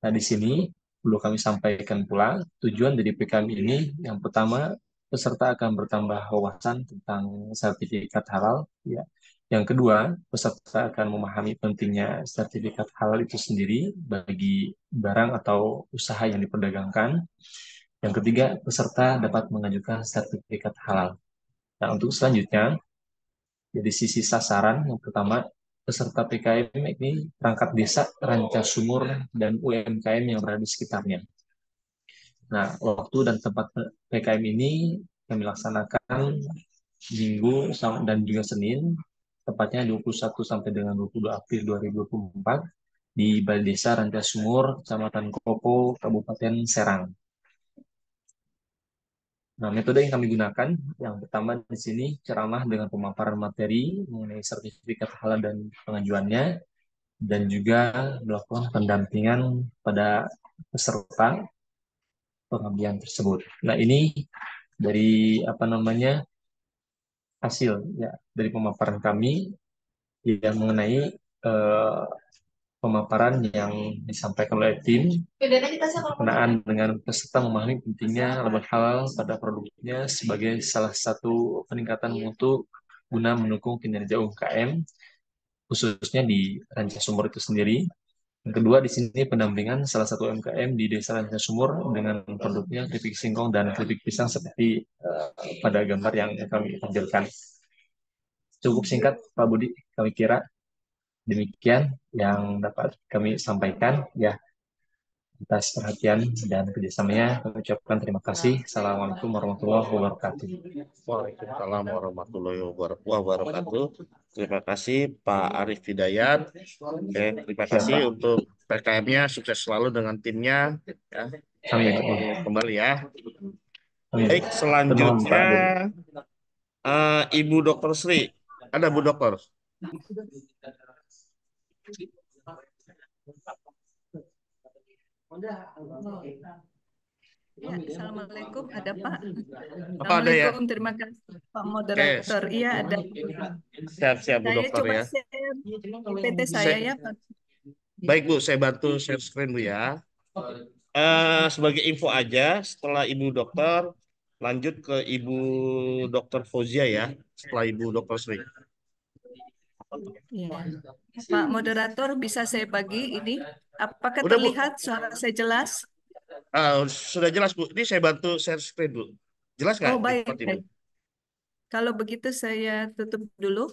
Nah, di sini perlu kami sampaikan pula tujuan dari PKM ini. Yang pertama, peserta akan bertambah wawasan tentang sertifikat halal, ya. Yang kedua, peserta akan memahami pentingnya sertifikat halal itu sendiri bagi barang atau usaha yang diperdagangkan. Yang ketiga, peserta dapat mengajukan sertifikat halal. Nah, untuk selanjutnya, dari sisi sasaran, yang pertama, peserta PKM ini perangkat desa, Rancasumur, dan UMKM yang berada di sekitarnya. Nah, waktu dan tempat PKM ini kami laksanakan Minggu dan juga Senin, tepatnya 21 sampai dengan 22 April 2024 di Balai Desa Rancasumur, Kecamatan Kopo, Kabupaten Serang. Nah, metode yang kami gunakan, yang pertama di sini ceramah dengan pemaparan materi mengenai sertifikat halal dan pengajuannya, dan juga melakukan pendampingan pada peserta pengabdian tersebut. Nah, ini dari hasil ya dari pemaparan kami yang mengenai pemaparan yang disampaikan oleh tim berkenaan dengan peserta memahami pentingnya halal halal pada produknya sebagai salah satu peningkatan mutu guna mendukung kinerja UMKM khususnya di Rancasumur itu sendiri. Yang kedua di sini pendampingan salah satu UMKM di Desa Rancasumur dengan produknya keripik singkong dan keripik pisang seperti pada gambar yang kami tampilkan. Cukup singkat Pak Budi, kami kira demikian yang dapat kami sampaikan ya. atas perhatian dan kerjasamanya. Kami ucapkan terima kasih. Assalamualaikum warahmatullahi wabarakatuh. Waalaikumsalam warahmatullahi wabarakatuh. Terima kasih Pak Arif Hidayat. Oke, terima kasih untuk PKM-nya, sukses selalu dengan timnya. Ya. Amin. Kembali ya. Amin. Baik, selanjutnya Ibu Dr. Sri. Ada Bu Dokter? Ya, Assalamualaikum, ada Pak. Apa ada ya? Assalamualaikum, terima kasih Pak Moderator. Iya, ada. Siap-siap Bu Saya Dokter coba ya. share PT saya ya, Pak. Baik Bu, saya bantu share screen Bu ya. Sebagai info aja, setelah Ibu Dokter, lanjut ke Ibu Dokter Fauzia ya, setelah Ibu Dokter Sri. Iya. Pak Moderator, bisa saya bagi ini? Apakah Udah, Bu. terlihat suara saya jelas? Sudah jelas Bu, ini saya bantu share screen Bu. Jelas nggak? Oh, baik, Tempat Ibu? baik. Kalau begitu saya tutup dulu.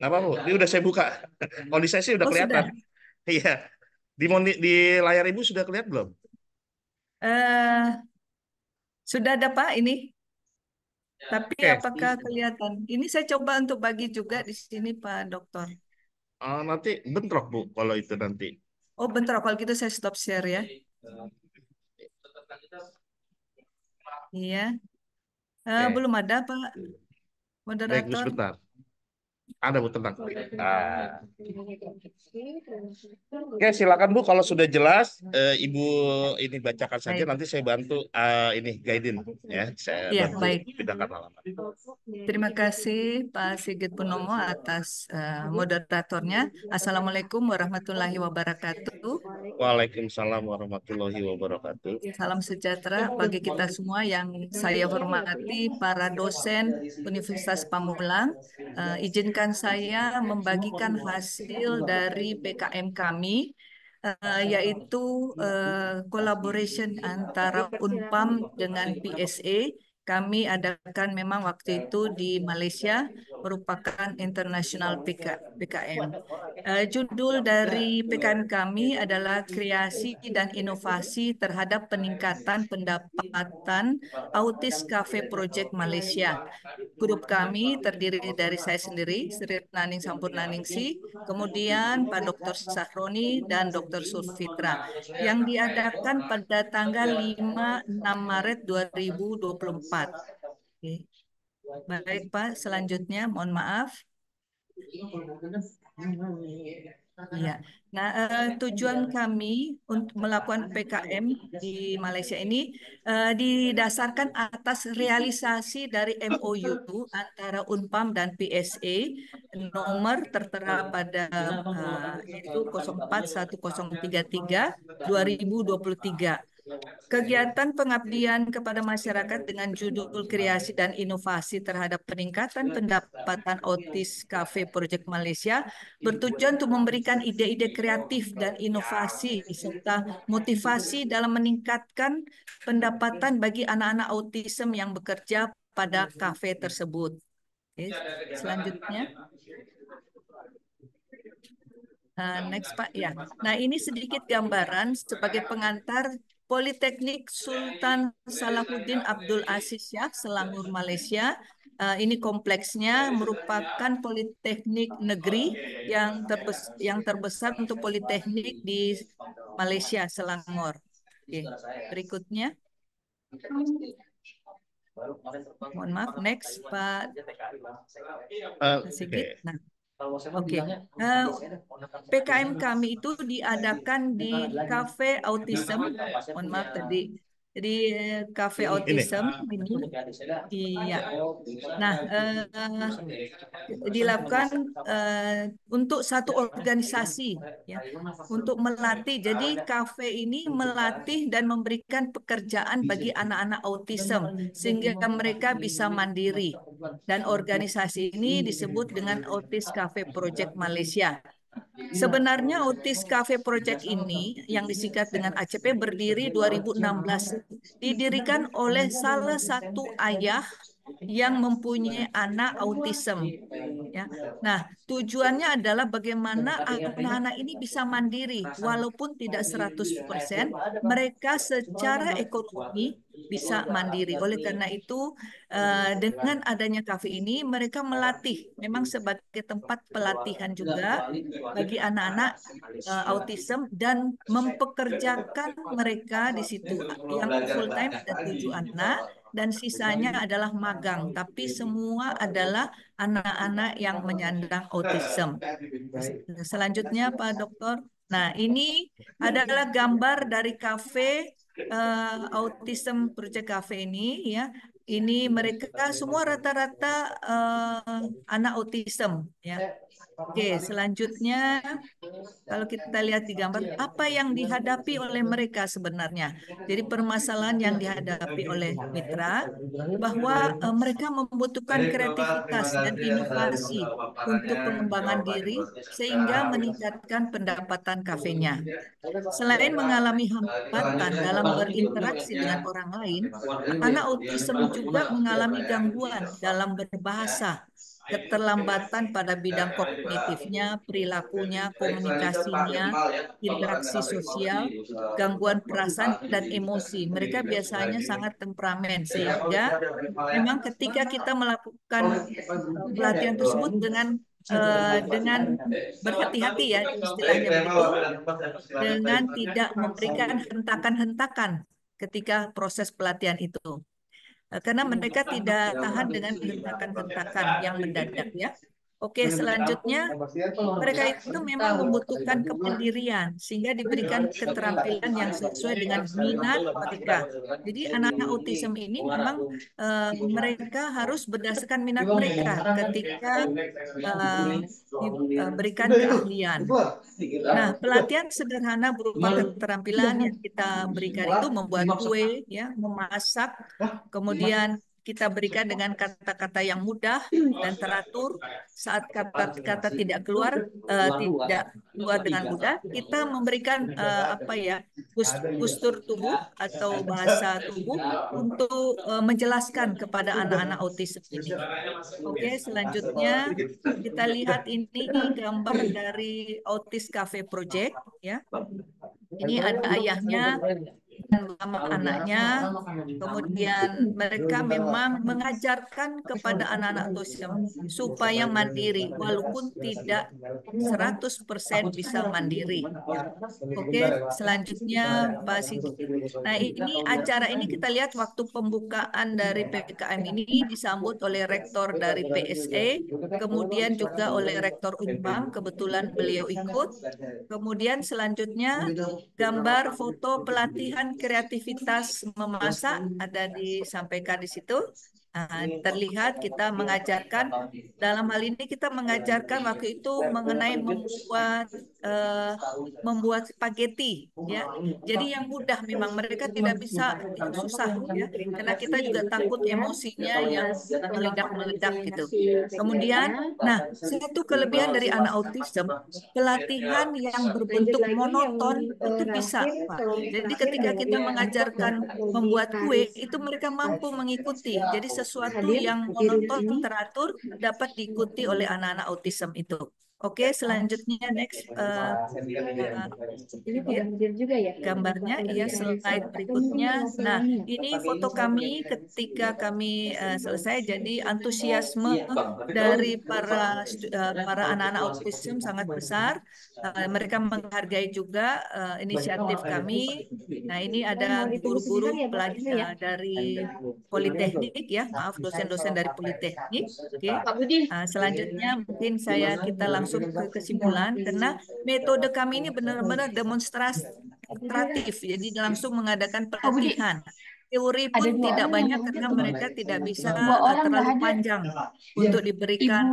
Nggak apa Bu, ini udah saya buka. Kondisi saya sih udah Oh, kelihatan. sudah. Iya. Di layar Ibu sudah kelihatan belum? Sudah ada Pak ini. Tapi Oke. apakah kelihatan? Ini saya coba untuk bagi juga di sini Pak Dokter. Nanti bentrok Bu, kalau itu nanti. Oh, bentar. Kalau gitu saya stop share ya. Iya. Oke. Belum ada Pak Baik Bu, Moderator. sebentar. Ada Bu, tenang. Oke, silakan Bu, kalau sudah jelas Ibu ini bacakan saja, Baik. nanti saya bantu ini guide-in ya. Saya Iya, bantu baik. pindahkan halaman. Terima kasih Pak Sigit Purnomo atas moderatornya. Assalamualaikum warahmatullahi wabarakatuh. Waalaikumsalam warahmatullahi wabarakatuh. Salam sejahtera bagi kita semua yang saya hormati, para dosen Universitas Pamulang. Izinkan saya membagikan hasil dari PKM kami, yaitu collaboration antara Unpam dengan PSA. Kami adakan memang waktu itu di Malaysia, merupakan international PKM. Judul dari PKM kami adalah kreasi dan inovasi terhadap peningkatan pendapatan Autis Cafe Project Malaysia. Grup kami terdiri dari saya sendiri, Sri Naning Sampurnaningsi, kemudian Pak Dr. Sahroni dan Dr. Sulfitra, yang diadakan pada tanggal 5-6 Maret 2024. Oke. Baik Pak, selanjutnya mohon maaf. Iya. Nah, tujuan kami untuk melakukan PKM di Malaysia ini didasarkan atas realisasi dari MOU antara Unpam dan PSA, nomor tertera pada itu 041033/2023. Kegiatan pengabdian kepada masyarakat dengan judul kreasi dan inovasi terhadap peningkatan pendapatan Autis Cafe Project Malaysia bertujuan untuk memberikan ide-ide kreatif dan inovasi serta motivasi dalam meningkatkan pendapatan bagi anak-anak autism yang bekerja pada kafe tersebut. Oke, selanjutnya. Next Pak ya. Nah, ini sedikit gambaran sebagai pengantar Politeknik Sultan Salahuddin Abdul Aziz Shah, Selangor, Malaysia. Ini kompleksnya merupakan politeknik negeri yang terbesar untuk politeknik di Malaysia, Selangor. Oke, berikutnya. Mohon maaf, next Pak Sigit. Nah, oke. PKM kami itu diadakan di Cafe Autism. Mohon maaf tadi. Jadi Cafe Autism ini. Iya. Nah, dilakukan untuk satu organisasi ya, untuk melatih. Jadi kafe ini melatih dan memberikan pekerjaan bagi anak-anak autism sehingga mereka bisa mandiri. Dan organisasi ini disebut dengan Autis Cafe Project Malaysia. Sebenarnya Autis Cafe Project ini yang disingkat dengan ACP berdiri 2016. Didirikan oleh salah satu ayah yang mempunyai anak autism. Ya. Nah, tujuannya adalah bagaimana anak-anak ini bisa mandiri walaupun tidak 100%, mereka secara ekonomi bisa mandiri. Oleh karena itu, dengan adanya kafe ini, mereka melatih, memang sebagai tempat pelatihan juga bagi anak-anak autism dan mempekerjakan mereka di situ. Yang full time ada 7 anak dan sisanya adalah magang, tapi semua adalah anak-anak yang menyandang autism. Selanjutnya Pak Dokter. Nah, ini adalah gambar dari kafe Autism Project Cafe ini ya. Ini mereka semua rata-rata anak autism ya. Oke, selanjutnya kalau kita lihat di gambar apa yang dihadapi oleh mereka sebenarnya. Jadi permasalahan yang dihadapi oleh mitra bahwa mereka membutuhkan kreativitas dan inovasi untuk pengembangan diri sehingga meningkatkan pendapatan kafenya. Selain mengalami hambatan dalam berinteraksi dengan orang lain, anak autism juga mengalami gangguan dalam berbahasa, keterlambatan pada bidang kognitifnya, perilakunya, komunikasinya, interaksi sosial, gangguan perasaan dan emosi. Mereka biasanya sangat temperamen sehingga memang ketika kita melakukan pelatihan tersebut dengan berhati-hati ya istilahnya begitu, dengan tidak memberikan hentakan-hentakan ketika proses pelatihan itu. Karena mereka tidak tahan dengan hentakan-hentakan yang mendadak ya. Oke, selanjutnya mereka itu memang membutuhkan kemandirian sehingga diberikan keterampilan yang sesuai dengan minat mereka. Jadi anak-anak autism ini memang mereka harus berdasarkan minat mereka ketika diberikan keahlian. Nah, pelatihan sederhana berupa keterampilan yang kita berikan itu membuat kue, ya, memasak, kemudian kita berikan dengan kata-kata yang mudah dan teratur. Saat kata-kata tidak keluar dengan mudah, kita memberikan postur tubuh atau bahasa tubuh untuk menjelaskan kepada anak-anak autism ini. Oke, selanjutnya kita lihat ini gambar dari Autis Cafe Project ya. Ini ada ayahnya dan mama anaknya, kemudian mereka memang mengajarkan kepada anak-anak autism supaya mandiri walaupun tidak 100% bisa mandiri. Oke, selanjutnya Pak Sigit. Nah, ini acara ini kita lihat waktu pembukaan dari PKM ini disambut oleh rektor dari PSE, kemudian juga oleh rektor Unbam, kebetulan beliau ikut. Kemudian selanjutnya gambar foto pelatihan kreativitas memasak ada disampaikan di situ. Terlihat kita mengajarkan, dalam hal ini kita mengajarkan waktu itu mengenai membuat spaghetti ya. Jadi yang mudah, memang mereka tidak bisa yang susah ya, karena kita juga takut emosinya yang meledak-meledak gitu. Kemudian satu kelebihan dari anak autism, pelatihan yang berbentuk monoton itu bisa Pak. Jadi ketika kita mengajarkan membuat kue itu mereka mampu mengikuti. Jadi sesuatu yang monoton teratur dapat diikuti oleh anak-anak autism itu. Oke, selanjutnya next gambarnya ya, slide berikutnya. Nah, ini foto kami ketika kami selesai. Jadi antusiasme dari para anak-anak autism sangat besar. Mereka menghargai juga inisiatif kami. Nah, ini ada guru-guru pelajar dari Politeknik ya, maaf dosen-dosen dari Politeknik. Oke. Selanjutnya mungkin kita langsung ke kesimpulan, karena metode kami ini benar-benar demonstratif, jadi langsung mengadakan pelatihan. Teori pun tidak banyak karena mereka tidak bisa terlalu panjang untuk diberikan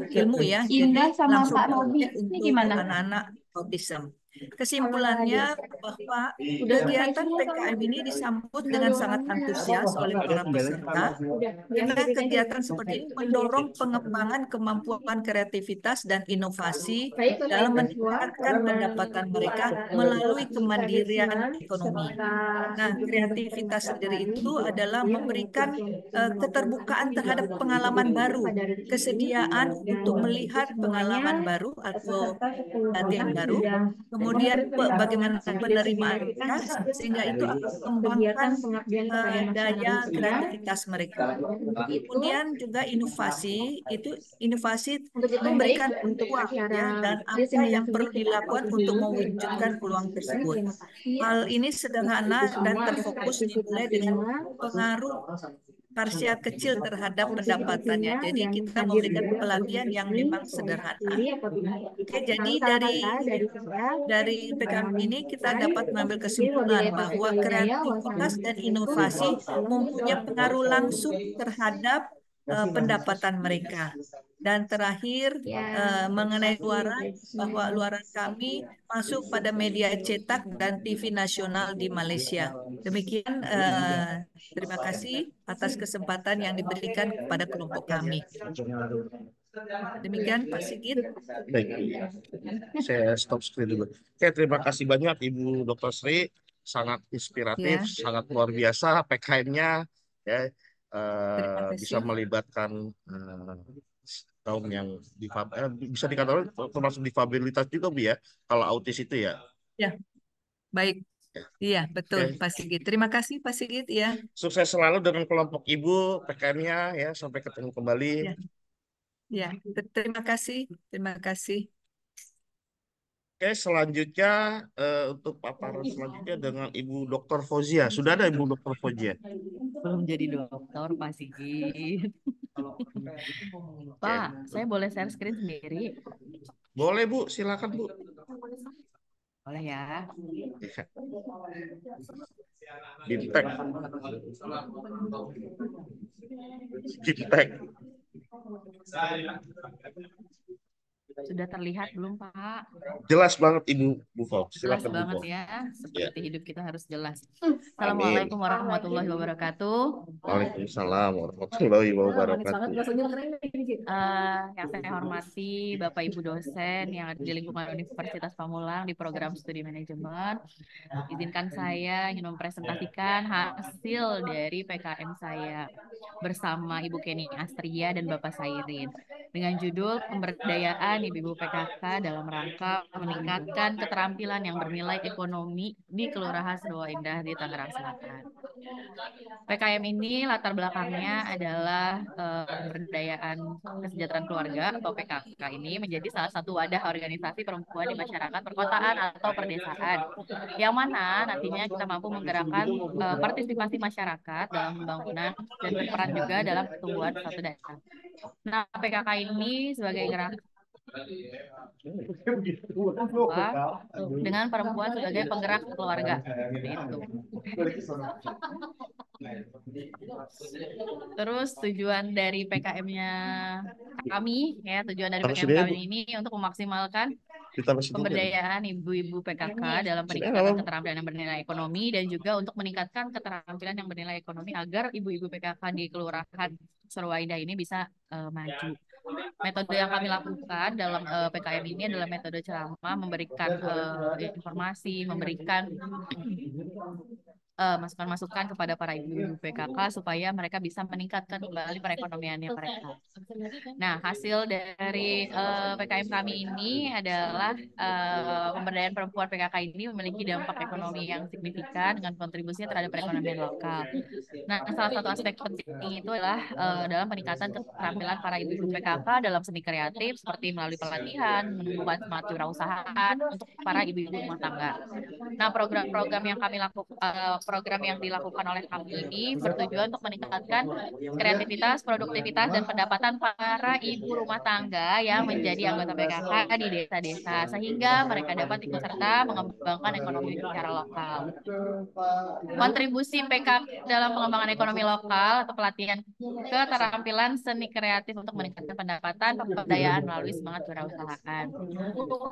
ilmu ya, jadi langsung praktik untuk anak-anak autism. Kesimpulannya bahwa kegiatan PKM ini disambut dengan sangat antusias oleh para peserta karena kegiatan seperti ini mendorong pengembangan kemampuan kreativitas dan inovasi dalam meningkatkan pendapatan mereka melalui kemandirian ekonomi. Nah, kreativitas sendiri itu adalah memberikan keterbukaan terhadap pengalaman baru, kesediaan untuk melihat pengalaman baru atau latihan baru, kemudian bagaimana penerimaan mereka sehingga itu mengembangkan daya kreativitas mereka. Kemudian juga inovasi memberikan peluang ya, dan apa yang perlu dilakukan untuk mewujudkan peluang tersebut. Hal ini sederhana dan terfokus dimulai dengan pengaruh parsial kecil terhadap pendapatannya. Jadi kita memberikan pelatihan yang memang sederhana. Oke, jadi dari PKM ini kita dapat mengambil kesimpulan bahwa kreativitas dan inovasi mempunyai pengaruh langsung terhadap pendapatan mereka. Dan terakhir mengenai luaran, bahwa luaran kami masuk pada media cetak dan TV nasional di Malaysia. Demikian, terima kasih atas kesempatan yang diberikan kepada kelompok kami. Demikian Pak Sigit. Baik, saya stop screen dulu. Oke, terima kasih banyak Ibu Dr. Sri, sangat inspiratif, sangat luar biasa PKM-nya, ya, bisa melibatkan kaum yang bisa dikatakan termasuk difabilitas juga, Bu, ya, kalau autis itu ya. Ya, baik. Iya, betul Pak Sigit. Terima kasih Pak Sigit ya. Sukses selalu dengan kelompok Ibu PKM-nya ya, sampai ketemu kembali. Ya, terima kasih. Terima kasih. Oke, selanjutnya untuk paparan selanjutnya dengan Ibu Dr. Fauzia. Sudah ada Ibu Dr. Fauzia? Belum jadi dokter, Pak Sigit. Pak, saya boleh share screen sendiri? Boleh, Bu. Silakan, Bu. Boleh ya. Bimtek. Bimtek. Sudah terlihat belum, Pak? Jelas banget Ibu Fau. Jelas Silakan, banget Bu. ya. Seperti hidup kita harus jelas. Assalamualaikum warahmatullahi wabarakatuh. Waalaikumsalam warahmatullahi wabarakatuh. Yang saya hormati Bapak Ibu dosen yang ada di lingkungan Universitas Pamulang di program studi manajemen. Izinkan saya ingin mempresentasikan hasil dari PKM saya bersama Ibu Kenny Astria dan Bapak Sairin dengan judul pemberdayaan ibu-ibu PKK dalam rangka meningkatkan keterampilan yang bernilai ekonomi di Kelurahan Sedoa Indah di Tangerang Selatan. PKM ini latar belakangnya adalah pemberdayaan kesejahteraan keluarga atau PKK ini menjadi salah satu wadah organisasi perempuan di masyarakat perkotaan atau perdesaan, yang mana nantinya kita mampu menggerakkan partisipasi masyarakat dalam pembangunan dan berperan juga dalam pertumbuhan suatu daerah. Nah, PKK ini sebagai gerak dengan perempuan sebagai penggerak keluarga, seperti itu. Terus tujuan dari PKM-nya kami, ya, tujuan dari PKM kami ini untuk memaksimalkan pemberdayaan ibu-ibu PKK dalam peningkatan keterampilan yang bernilai ekonomi dan juga untuk meningkatkan keterampilan yang bernilai ekonomi agar ibu-ibu PKK di Kelurahan Sedoa Indah ini bisa maju. Metode yang kami lakukan dalam PKM ini adalah metode ceramah, memberikan informasi, memberikan masukan-masukan kepada para ibu-ibu PKK supaya mereka bisa meningkatkan kembali perekonomiannya mereka. Nah, hasil dari PKM kami ini adalah pemberdayaan perempuan PKK ini memiliki dampak ekonomi yang signifikan dengan kontribusinya terhadap perekonomian lokal. Nah, salah satu aspek penting itu adalah dalam peningkatan keterampilan para ibu-ibu PKK dalam seni kreatif seperti melalui pelatihan, menumbuhkan semangat wirausahaan untuk para ibu-ibu rumah tangga. Nah, program-program yang kami lakukan program yang dilakukan oleh kami ini bertujuan untuk meningkatkan kreativitas, produktivitas, dan pendapatan para ibu rumah tangga yang menjadi anggota PKK di desa-desa, sehingga mereka dapat ikut serta mengembangkan ekonomi secara lokal. Kontribusi PKK dalam pengembangan ekonomi lokal atau pelatihan keterampilan seni kreatif untuk meningkatkan pendapatan, pemberdayaan melalui semangat kewirausahaan.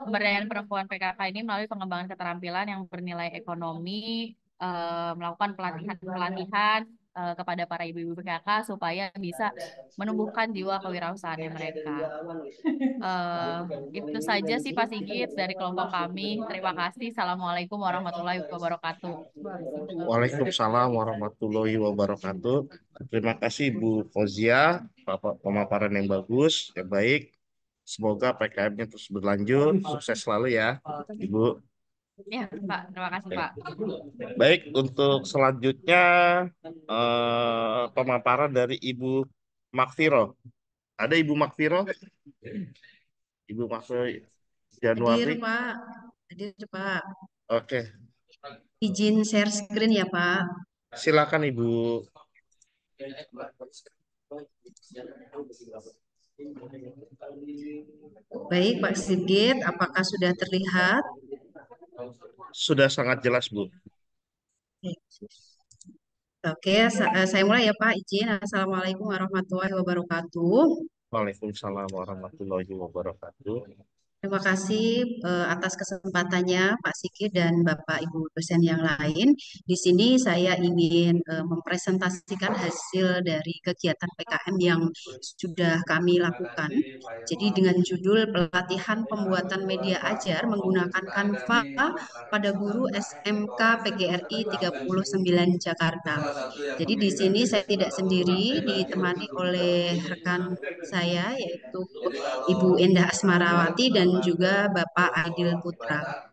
Pemberdayaan perempuan PKK ini melalui pengembangan keterampilan yang bernilai ekonomi, melakukan pelatihan kepada para ibu-ibu PKK supaya bisa menumbuhkan jiwa kewirausahaannya mereka. Itu saja sih Pak Sigit dari kelompok kami. Terima kasih. Assalamualaikum warahmatullahi wabarakatuh. Waalaikumsalam warahmatullahi wabarakatuh. Terima kasih Bu Fauzia, pemaparan yang bagus, yang baik. Semoga PKM-nya terus berlanjut, sukses selalu ya, Ibu. Ya, Pak. Terima kasih, Pak. Baik, untuk selanjutnya pemaparan dari Ibu Makfiro. Ada Ibu Makfiro? Ibu Makfiro Januari. Hadir, Pak. Hadir, Pak. Oke. Izin share screen ya, Pak. Silakan Ibu. Baik, Pak Sigit, apakah sudah terlihat? Sudah sangat jelas, Bu. Oke, saya mulai ya, Pak. Izin. Assalamualaikum warahmatullahi wabarakatuh. Waalaikumsalam warahmatullahi wabarakatuh. Terima kasih atas kesempatannya Pak Sigit dan Bapak Ibu dosen yang lain. Di sini saya ingin mempresentasikan hasil dari kegiatan PKM yang sudah kami lakukan. Jadi dengan judul pelatihan pembuatan media ajar menggunakan Canva pada guru SMK PGRI 39 Jakarta. Jadi di sini saya tidak sendiri, ditemani oleh rekan saya yaitu Ibu Endah Asmarawati dan juga Bapak Aidil Putra.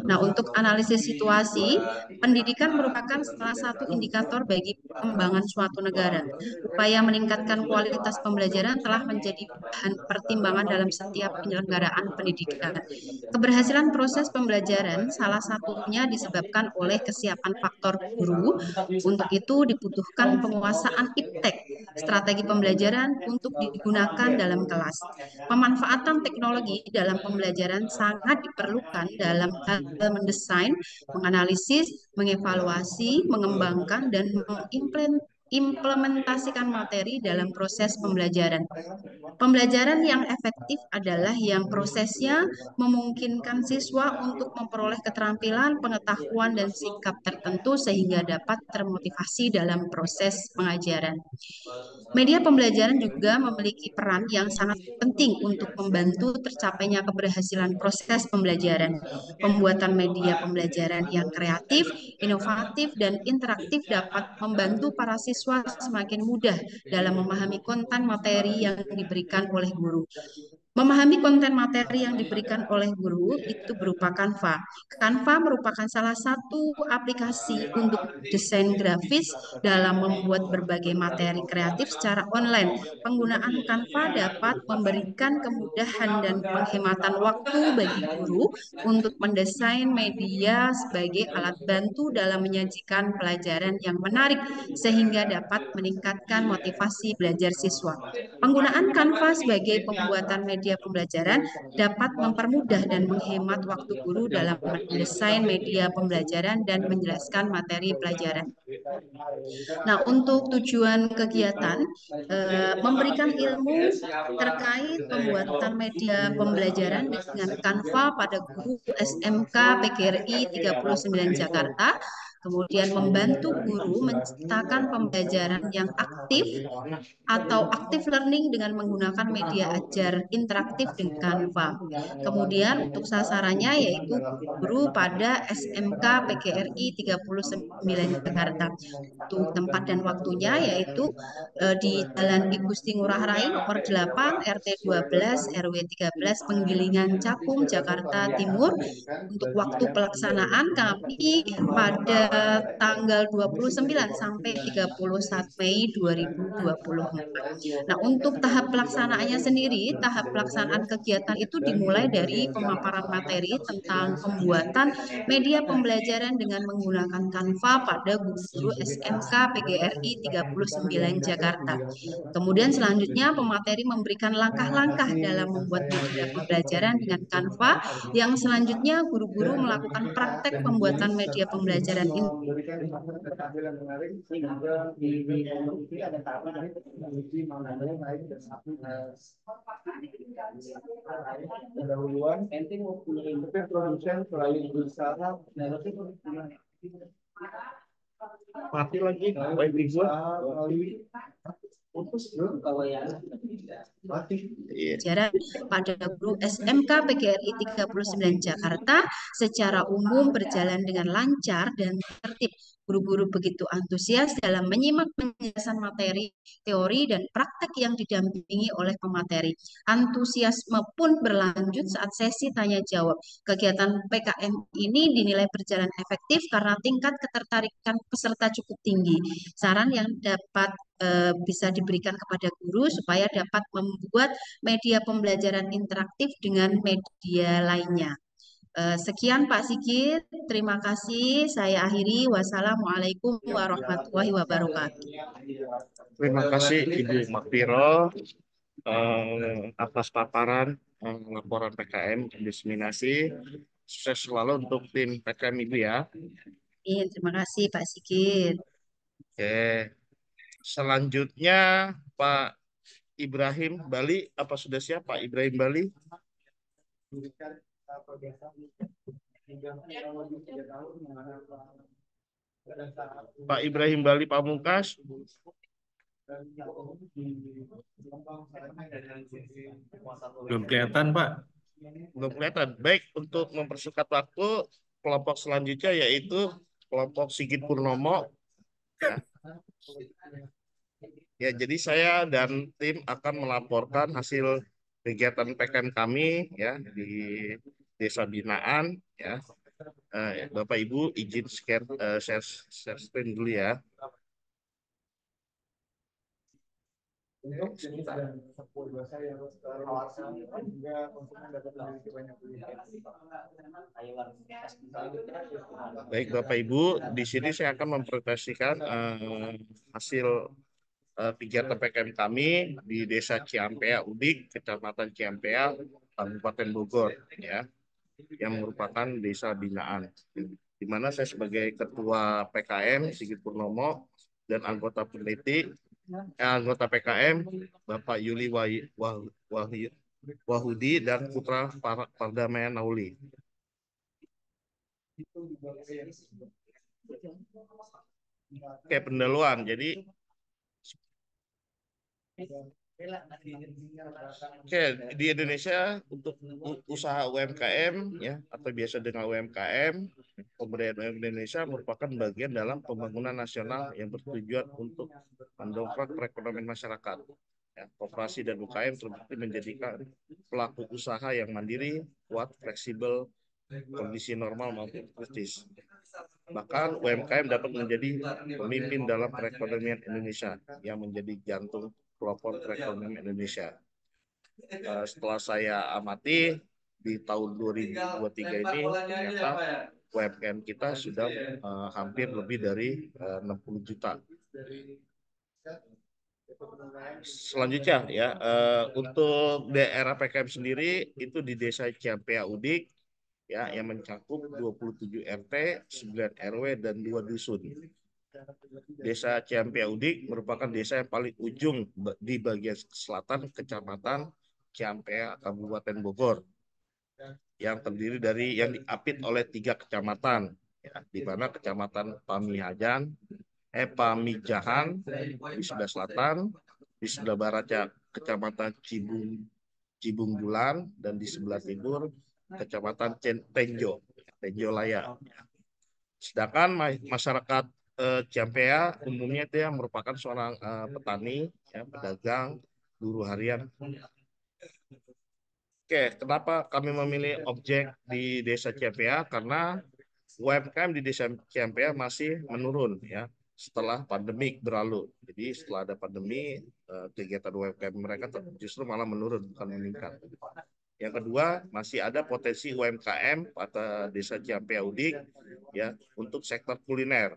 Nah, untuk analisis situasi, pendidikan merupakan salah satu indikator bagi pengembangan suatu negara. Upaya meningkatkan kualitas pembelajaran telah menjadi bahan pertimbangan dalam setiap penyelenggaraan pendidikan. Keberhasilan proses pembelajaran salah satunya disebabkan oleh kesiapan faktor guru. Untuk itu dibutuhkan penguasaan iptek, strategi pembelajaran untuk digunakan dalam kelas. Pemanfaatan teknologi dalam pembelajaran sangat diperlukan dalam hal mendesain, menganalisis, mengevaluasi, mengembangkan, dan mengimplementasikan materi dalam proses pembelajaran. Pembelajaran yang efektif adalah yang prosesnya memungkinkan siswa untuk memperoleh keterampilan, pengetahuan, dan sikap tertentu sehingga dapat termotivasi dalam proses pengajaran. Media pembelajaran juga memiliki peran yang sangat penting untuk membantu tercapainya keberhasilan proses pembelajaran. Pembuatan media pembelajaran yang kreatif, inovatif, dan interaktif dapat membantu para siswa semakin mudah dalam memahami konten materi yang diberikan oleh guru. Memahami konten materi yang diberikan oleh guru itu berupa Canva. Canva merupakan salah satu aplikasi untuk desain grafis dalam membuat berbagai materi kreatif secara online. Penggunaan Canva dapat memberikan kemudahan dan penghematan waktu bagi guru untuk mendesain media sebagai alat bantu dalam menyajikan pelajaran yang menarik sehingga dapat meningkatkan motivasi belajar siswa. Penggunaan Canva sebagai pembuatan media pembelajaran dapat mempermudah dan menghemat waktu guru dalam mendesain media pembelajaran dan menjelaskan materi pelajaran. Nah, untuk tujuan kegiatan memberikan ilmu terkait pembuatan media pembelajaran dengan Canva pada guru SMK PGRI 39 Jakarta, kemudian membantu guru menciptakan pembelajaran yang aktif atau active learning dengan menggunakan media ajar interaktif dengan Canva. Kemudian untuk sasarannya yaitu guru pada SMK PGRI 39 Jakarta. Untuk tempat dan waktunya yaitu di Jalan I Gusti Ngurah Rai nomor 8 RT 12 RW 13 Penggilingan Cakung Jakarta Timur. Untuk waktu pelaksanaan kami pada tanggal 29 sampai 31 Mei 2024. Nah, untuk tahap pelaksanaannya sendiri, tahap pelaksanaan kegiatan itu dimulai dari pemaparan materi tentang pembuatan media pembelajaran dengan menggunakan Canva pada guru-guru SMK PGRI 39 Jakarta. Kemudian selanjutnya pemateri memberikan langkah-langkah dalam membuat media pembelajaran dengan Canva, yang selanjutnya guru-guru melakukan praktek pembuatan media pembelajaran ini. Mati lagi, Pelajaran pada guru SMK PGRI 39 Jakarta secara umum berjalan dengan lancar dan tertib. Guru-guru begitu antusias dalam menyimak penjelasan materi, teori, dan praktek yang didampingi oleh pemateri. Antusiasme pun berlanjut saat sesi tanya jawab. Kegiatan PKM ini dinilai berjalan efektif karena tingkat ketertarikan peserta cukup tinggi. Saran yang dapat bisa diberikan kepada guru supaya dapat membuat media pembelajaran interaktif dengan media lainnya. Sekian Pak Sigit, terima kasih. Saya akhiri. Wassalamualaikum warahmatullahi wabarakatuh. Terima kasih Ibu Makfiro atas paparan laporan PKM diseminasi. Sukses selalu untuk tim PKM Ibu ya. Terima kasih Pak Sigit. Oke. Selanjutnya Pak Ibrahim Bali, apa sudah siap Pak Ibrahim Bali? Pak Ibrahim Bali Pamungkas. Belum kelihatan, Pak. Belum kelihatan. Baik, untuk mempersingkat waktu, kelompok selanjutnya yaitu kelompok Sigit Purnomo. Ya, jadi saya dan tim akan melaporkan hasil kegiatan PKM kami ya di Desa Binaan ya. Bapak Ibu izin share screen dulu ya. Baik Bapak Ibu, di sini saya akan mempresentasikan hasil kegiatan PKM kami di Desa Ciampea Udik, Kecamatan Ciampea, Kabupaten Bogor, ya, yang merupakan desa binaan. Di mana saya sebagai Ketua PKM Sigit Purnomo dan anggota peneliti, anggota PKM Bapak Yuli Wahudi dan Putra Pardamaian Nauli. Oke, pendahuluan. Jadi oke, di Indonesia untuk usaha UMKM ya atau biasa dengan UMKM, pemberdayaan Indonesia merupakan bagian dalam pembangunan nasional yang bertujuan untuk mendongkrak perekonomian masyarakat. Ya, koperasi dan UKM terbukti menjadikan pelaku usaha yang mandiri, kuat, fleksibel, kondisi normal maupun kritis. Bahkan UMKM dapat menjadi pemimpin dalam perekonomian Indonesia yang menjadi jantung pelopor perekonomian Indonesia. Setelah saya amati di tahun 2023 ini ternyata UMKM kita sudah hampir lebih dari 60 juta. Selanjutnya ya untuk daerah PKM sendiri itu di Desa Ciampea Udik ya yang mencakup 27 RT, 9 RW dan 2 dusun. Desa Ciampea Udik merupakan desa yang paling ujung di bagian selatan Kecamatan Ciampea, Kabupaten Bogor, yang terdiri dari yang diapit oleh 3 kecamatan, ya, di mana Kecamatan Pamijahan di sebelah selatan, di sebelah baratnya Kecamatan Cibung Bulan, dan di sebelah timur Kecamatan Tenjo Laya. Sedangkan masyarakat Ciampea umumnya itu yang merupakan seorang petani, ya, pedagang, buruh harian. Oke, kenapa kami memilih objek di Desa Ciampea? Karena UMKM di Desa Ciampea masih menurun ya setelah pandemi berlalu. Jadi setelah ada pandemi, kegiatan UMKM mereka justru malah menurun, bukan meningkat. Yang kedua, masih ada potensi UMKM pada Desa Ciampea Udik ya untuk sektor kuliner.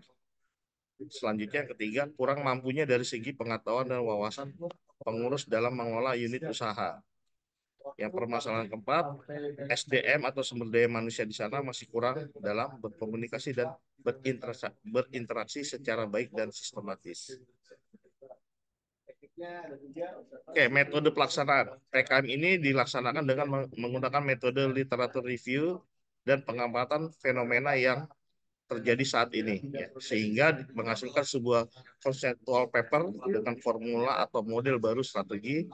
Selanjutnya yang ketiga, kurang mampunya dari segi pengetahuan dan wawasan pengurus dalam mengelola unit usaha. Yang permasalahan keempat, SDM atau sumber daya manusia di sana masih kurang dalam berkomunikasi dan berinteraksi secara baik dan sistematis. Oke, metode pelaksanaan. PKM ini dilaksanakan dengan menggunakan metode literatur review dan pengamatan fenomena yang terjadi saat ini, ya, sehingga menghasilkan sebuah conceptual paper dengan formula atau model baru strategi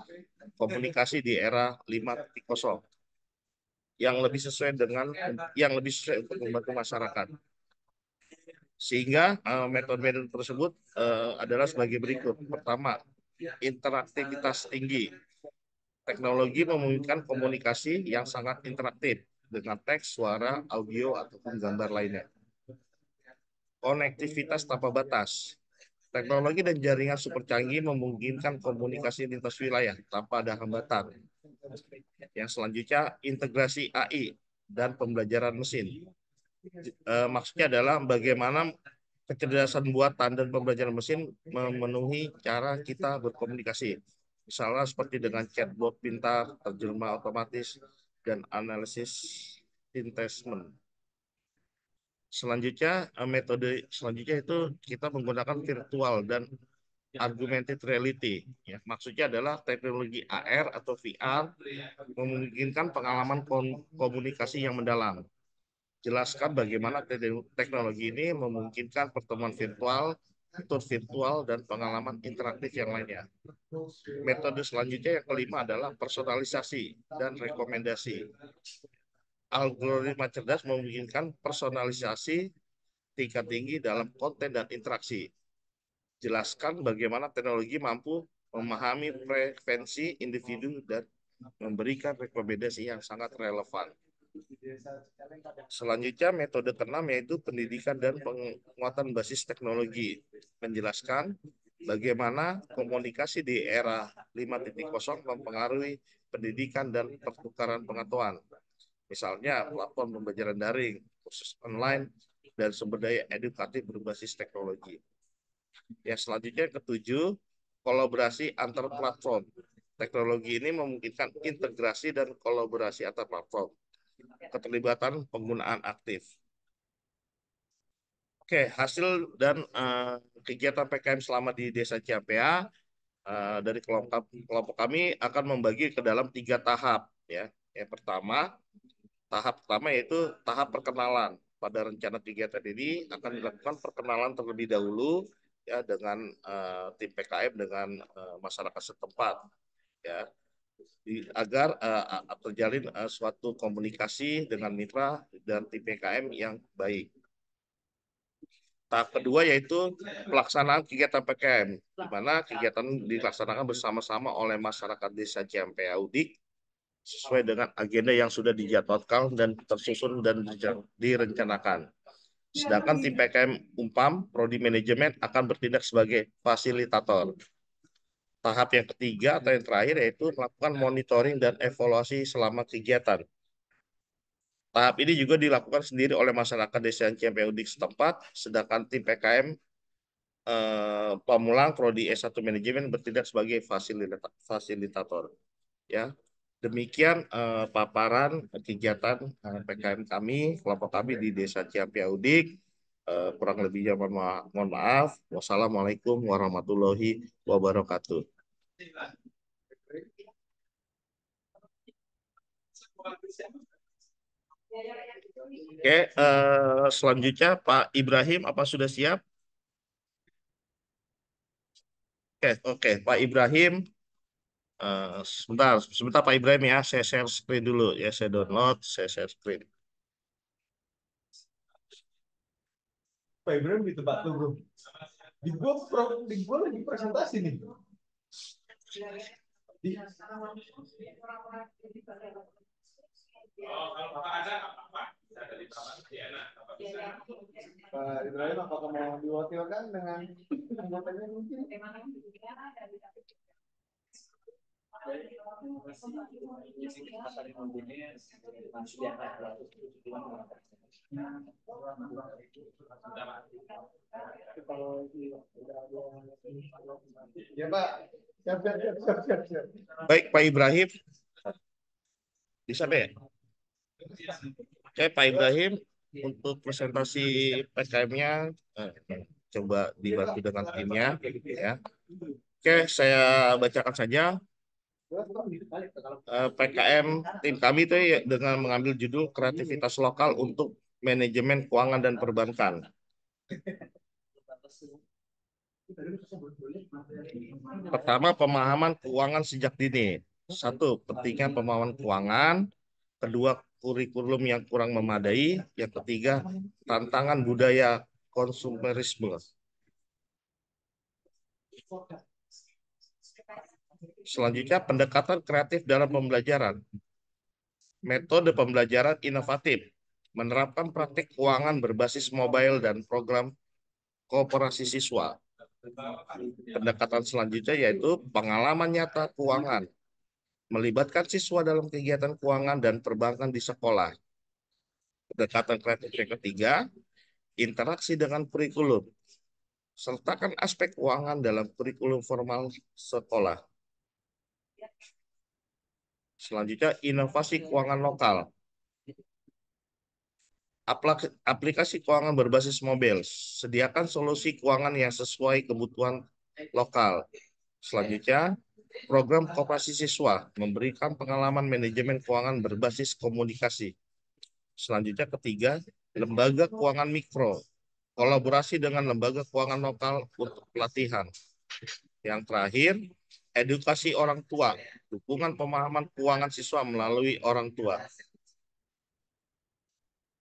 komunikasi di era 5.0 yang lebih sesuai untuk membantu masyarakat. Sehingga metode-metode tersebut adalah sebagai berikut. Pertama, interaktivitas tinggi. Teknologi memungkinkan komunikasi yang sangat interaktif dengan teks, suara, audio, ataupun gambar lainnya. Konektivitas tanpa batas. Teknologi dan jaringan super canggih memungkinkan komunikasi lintas wilayah tanpa ada hambatan. Yang selanjutnya, integrasi AI dan pembelajaran mesin. Maksudnya adalah bagaimana kecerdasan buatan dan pembelajaran mesin memenuhi cara kita berkomunikasi. Misalnya seperti dengan chatbot pintar, terjemah otomatis, dan analisis sintesmen. Selanjutnya, metode selanjutnya itu kita menggunakan virtual dan augmented reality. Ya, maksudnya adalah teknologi AR atau VR memungkinkan pengalaman komunikasi yang mendalam. Jelaskan bagaimana teknologi ini memungkinkan pertemuan virtual, tur virtual, dan pengalaman interaktif yang lainnya. Metode selanjutnya yang kelima adalah personalisasi dan rekomendasi. Algoritma cerdas memungkinkan personalisasi tingkat tinggi dalam konten dan interaksi. Jelaskan bagaimana teknologi mampu memahami preferensi individu dan memberikan rekomendasi yang sangat relevan. Selanjutnya metode keenam yaitu pendidikan dan penguatan basis teknologi. Menjelaskan bagaimana komunikasi di era 5.0 mempengaruhi pendidikan dan pertukaran pengetahuan. Misalnya platform pembelajaran daring, kursus online, dan sumber daya edukatif berbasis teknologi. Yang selanjutnya ketujuh, kolaborasi antar platform. Teknologi ini memungkinkan integrasi dan kolaborasi antar platform. Keterlibatan penggunaan aktif. Oke, hasil dan kegiatan PKM selama di Desa Ciampea dari kelompok kami akan membagi ke dalam 3 tahap. Ya, yang tahap pertama yaitu tahap perkenalan. Pada rencana kegiatan ini akan dilakukan perkenalan terlebih dahulu ya dengan tim PKM dengan masyarakat setempat. Ya, agar terjalin suatu komunikasi dengan mitra dan tim PKM yang baik. Tahap kedua yaitu pelaksanaan kegiatan PKM, di mana kegiatan dilaksanakan bersama-sama oleh masyarakat Desa Ciampea Udik sesuai dengan agenda yang sudah dijadwalkan dan tersusun dan direncanakan. Sedangkan tim PKM Umpam, Prodi Manajemen akan bertindak sebagai fasilitator. Tahap yang ketiga atau yang terakhir yaitu melakukan monitoring dan evaluasi selama kegiatan. Tahap ini juga dilakukan sendiri oleh masyarakat Desa Ciampea Udik setempat, sedangkan tim PKM Pamulang Prodi S1 Manajemen bertindak sebagai fasilitator. Ya, demikian paparan kegiatan PKM kami, kelompok kami di Desa Ciampea Udik. Kurang lebihnya mohon maaf. Wassalamualaikum warahmatullahi wabarakatuh. Oke, selanjutnya Pak Ibrahim, apa sudah siap? Oke, Pak Ibrahim. Sebentar Pak Ibrahim ya, saya share screen dulu ya, saya download, saya share screen. Pak Ibrahim di tempat tuh bro. Di gua lagi presentasi nih. Kalau ada apa-apa, bisa dari taman, ya, nah, bisa. Ibrahim, apakah mau diwakilkan dengan anggotanya mungkin? Ya Pak, siap. Baik Pak Ibrahim, bisa ya? Oke Pak Ibrahim, untuk presentasi PKM-nya coba dibantu dengan timnya, ya. Oke, saya bacakan saja. PKM tim kami itu ya, dengan mengambil judul kreativitas lokal untuk manajemen keuangan dan perbankan. Pertama, pemahaman keuangan sejak dini. Satu, pentingnya pemahaman keuangan. Kedua, kurikulum yang kurang memadai. Yang ketiga, tantangan budaya konsumerisme. Selanjutnya, pendekatan kreatif dalam pembelajaran. Metode pembelajaran inovatif, menerapkan praktik keuangan berbasis mobile dan program kooperasi siswa. Pendekatan selanjutnya yaitu pengalaman nyata keuangan, melibatkan siswa dalam kegiatan keuangan dan perbankan di sekolah. Pendekatan kreatif yang ketiga, interaksi dengan kurikulum, sertakan aspek keuangan dalam kurikulum formal sekolah. Selanjutnya, inovasi keuangan lokal. Aplikasi keuangan berbasis mobile. Sediakan solusi keuangan yang sesuai kebutuhan lokal. Selanjutnya, program koperasi siswa. Memberikan pengalaman manajemen keuangan berbasis komunikasi. Selanjutnya, ketiga, lembaga keuangan mikro. Kolaborasi dengan lembaga keuangan lokal untuk pelatihan. Yang terakhir, edukasi orang tua. Dukungan pemahaman keuangan siswa melalui orang tua.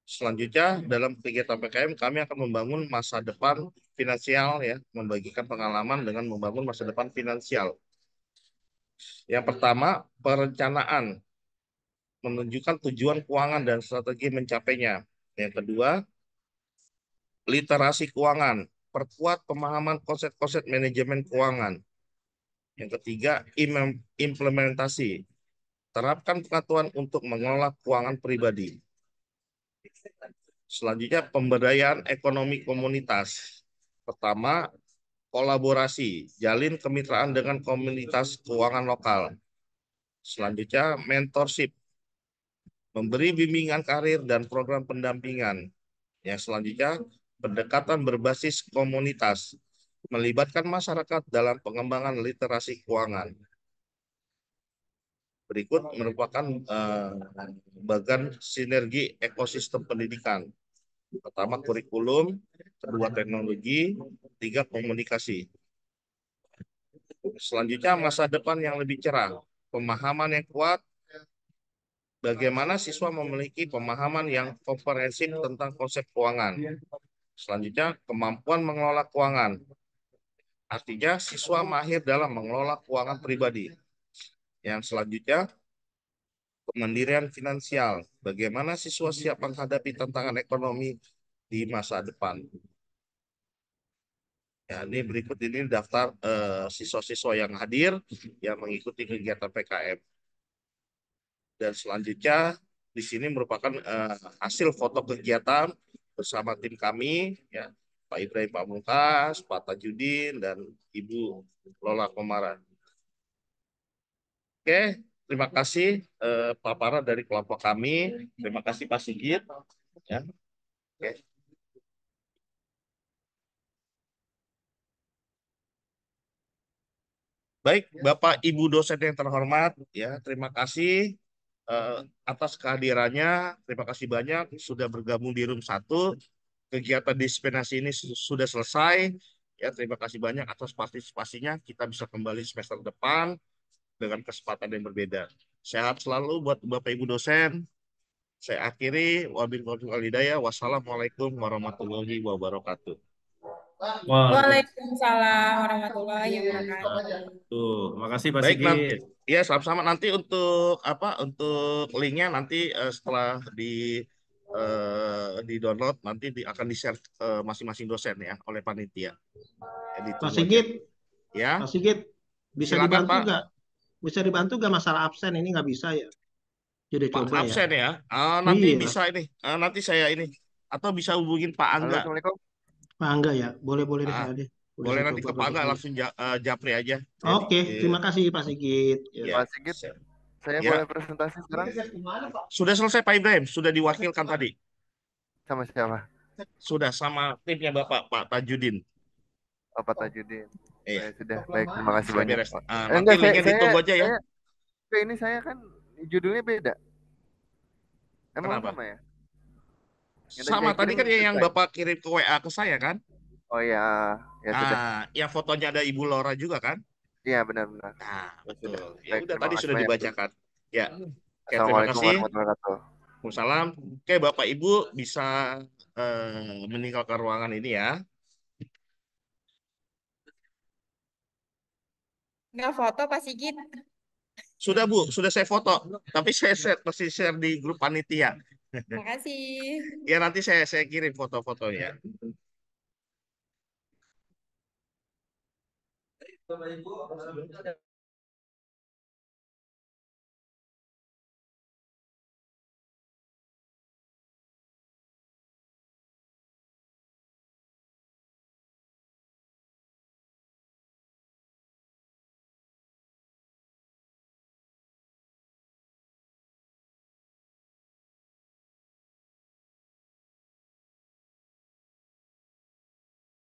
Selanjutnya, dalam kegiatan PKM, kami akan membangun masa depan finansial, ya, membagikan pengalaman dengan membangun masa depan finansial. Yang pertama, perencanaan, menunjukkan tujuan keuangan dan strategi mencapainya. Yang kedua, literasi keuangan, perkuat pemahaman konsep-konsep manajemen keuangan. Yang ketiga, implementasi, terapkan pengetahuan untuk mengelola keuangan pribadi. Selanjutnya, pemberdayaan ekonomi komunitas. Pertama, kolaborasi, jalin kemitraan dengan komunitas keuangan lokal. Selanjutnya, mentorship, memberi bimbingan karir dan program pendampingan. Yang selanjutnya, pendekatan berbasis komunitas, melibatkan masyarakat dalam pengembangan literasi keuangan. Berikut merupakan bagian sinergi ekosistem pendidikan. Pertama, kurikulum, kedua, teknologi, tiga, komunikasi. Selanjutnya, masa depan yang lebih cerah, pemahaman yang kuat, bagaimana siswa memiliki pemahaman yang komprehensif tentang konsep keuangan. Selanjutnya, kemampuan mengelola keuangan. Artinya, siswa mahir dalam mengelola keuangan pribadi. Yang selanjutnya, kemandirian finansial. Bagaimana siswa siap menghadapi tantangan ekonomi di masa depan. Ya, ini berikut ini daftar siswa-siswa yang hadir yang mengikuti kegiatan PKM. Dan selanjutnya di sini merupakan hasil foto kegiatan bersama tim kami, ya, Pak Ibrahim Pamungkas, Pak Tajudin, dan Ibu Lola Komara. Oke, terima kasih paparan dari kelompok kami. Terima kasih Pak Sigit. Ya. Oke. Baik, Bapak Ibu dosen yang terhormat, ya, terima kasih atas kehadirannya. Terima kasih banyak sudah bergabung di room 1. Kegiatan disiplinasi ini sudah selesai. Ya, terima kasih banyak atas partisipasinya. Kita bisa kembali semester depan dengan kesempatan yang berbeda. Sehat selalu buat Bapak Ibu dosen. Saya akhiri, wabillahi taufiq wal hidayah. Wassalamualaikum warahmatullahi wabarakatuh. Waalaikumsalam warahmatullahi wabarakatuh. Tuh, makasih Pak Baik, nanti Sigit. ya sama-sama. Nanti untuk linknya nanti setelah di di-download, nanti akan di-share masing-masing dosen ya oleh panitia. Ya, Pak ditunggu aja. Sigit, Ya, Pak Sigit, bisa silakan dibantu Pak. nggak? Bisa dibantu nggak masalah absen ini nggak bisa ya? Jadi Pak coba ya. absen ya. Nanti Iya, bisa ini. Nanti saya ini. Atau bisa hubungin Pak Halo, Angga. Assalamualaikum. Pak Angga ya. Boleh deh Ah, ya deh. Udah boleh saya nanti coba ke Pak besok Angga dulu. langsung japri aja. Oke, terima kasih Pak Sigit. Ya. Ya, Pak Sigit, saya ya. boleh presentasi sekarang Sudah selesai Pak Ibrahim, sudah diwakilkan tadi. sama siapa? Sudah sama timnya Bapak Pak Tajudin. Oh, Pak Tajudin. Iya. Sudah, baik. Terima kasih Sudah banyak, beres. Pak. Nanti Enggak, linknya ditunggu aja ya. ini saya kan judulnya beda. Emang Kenapa? sama ya? Yang Sama saya tadi kirim kan yang selesai. Bapak kirim ke WA ke saya kan? Oh ya, ya sudah. Yang fotonya ada Ibu Laura juga kan? Iya, benar-benar. Nah, Ya sudah. betul. Ya Baik, udah terima tadi kasih sudah banyak. dibacakan. Ya. Oke, terima Assalamualaikum kasih. warahmatullahi wabarakatuh. Waalaikumsalam. Oke, Bapak Ibu bisa meninggalkan ruangan ini ya. Nggak foto Pak Sigit. Sudah Bu, sudah saya foto. Tapi saya pasti share di grup panitia. Makasih. Ya nanti saya kirim foto-fotonya. Bapak Ibu,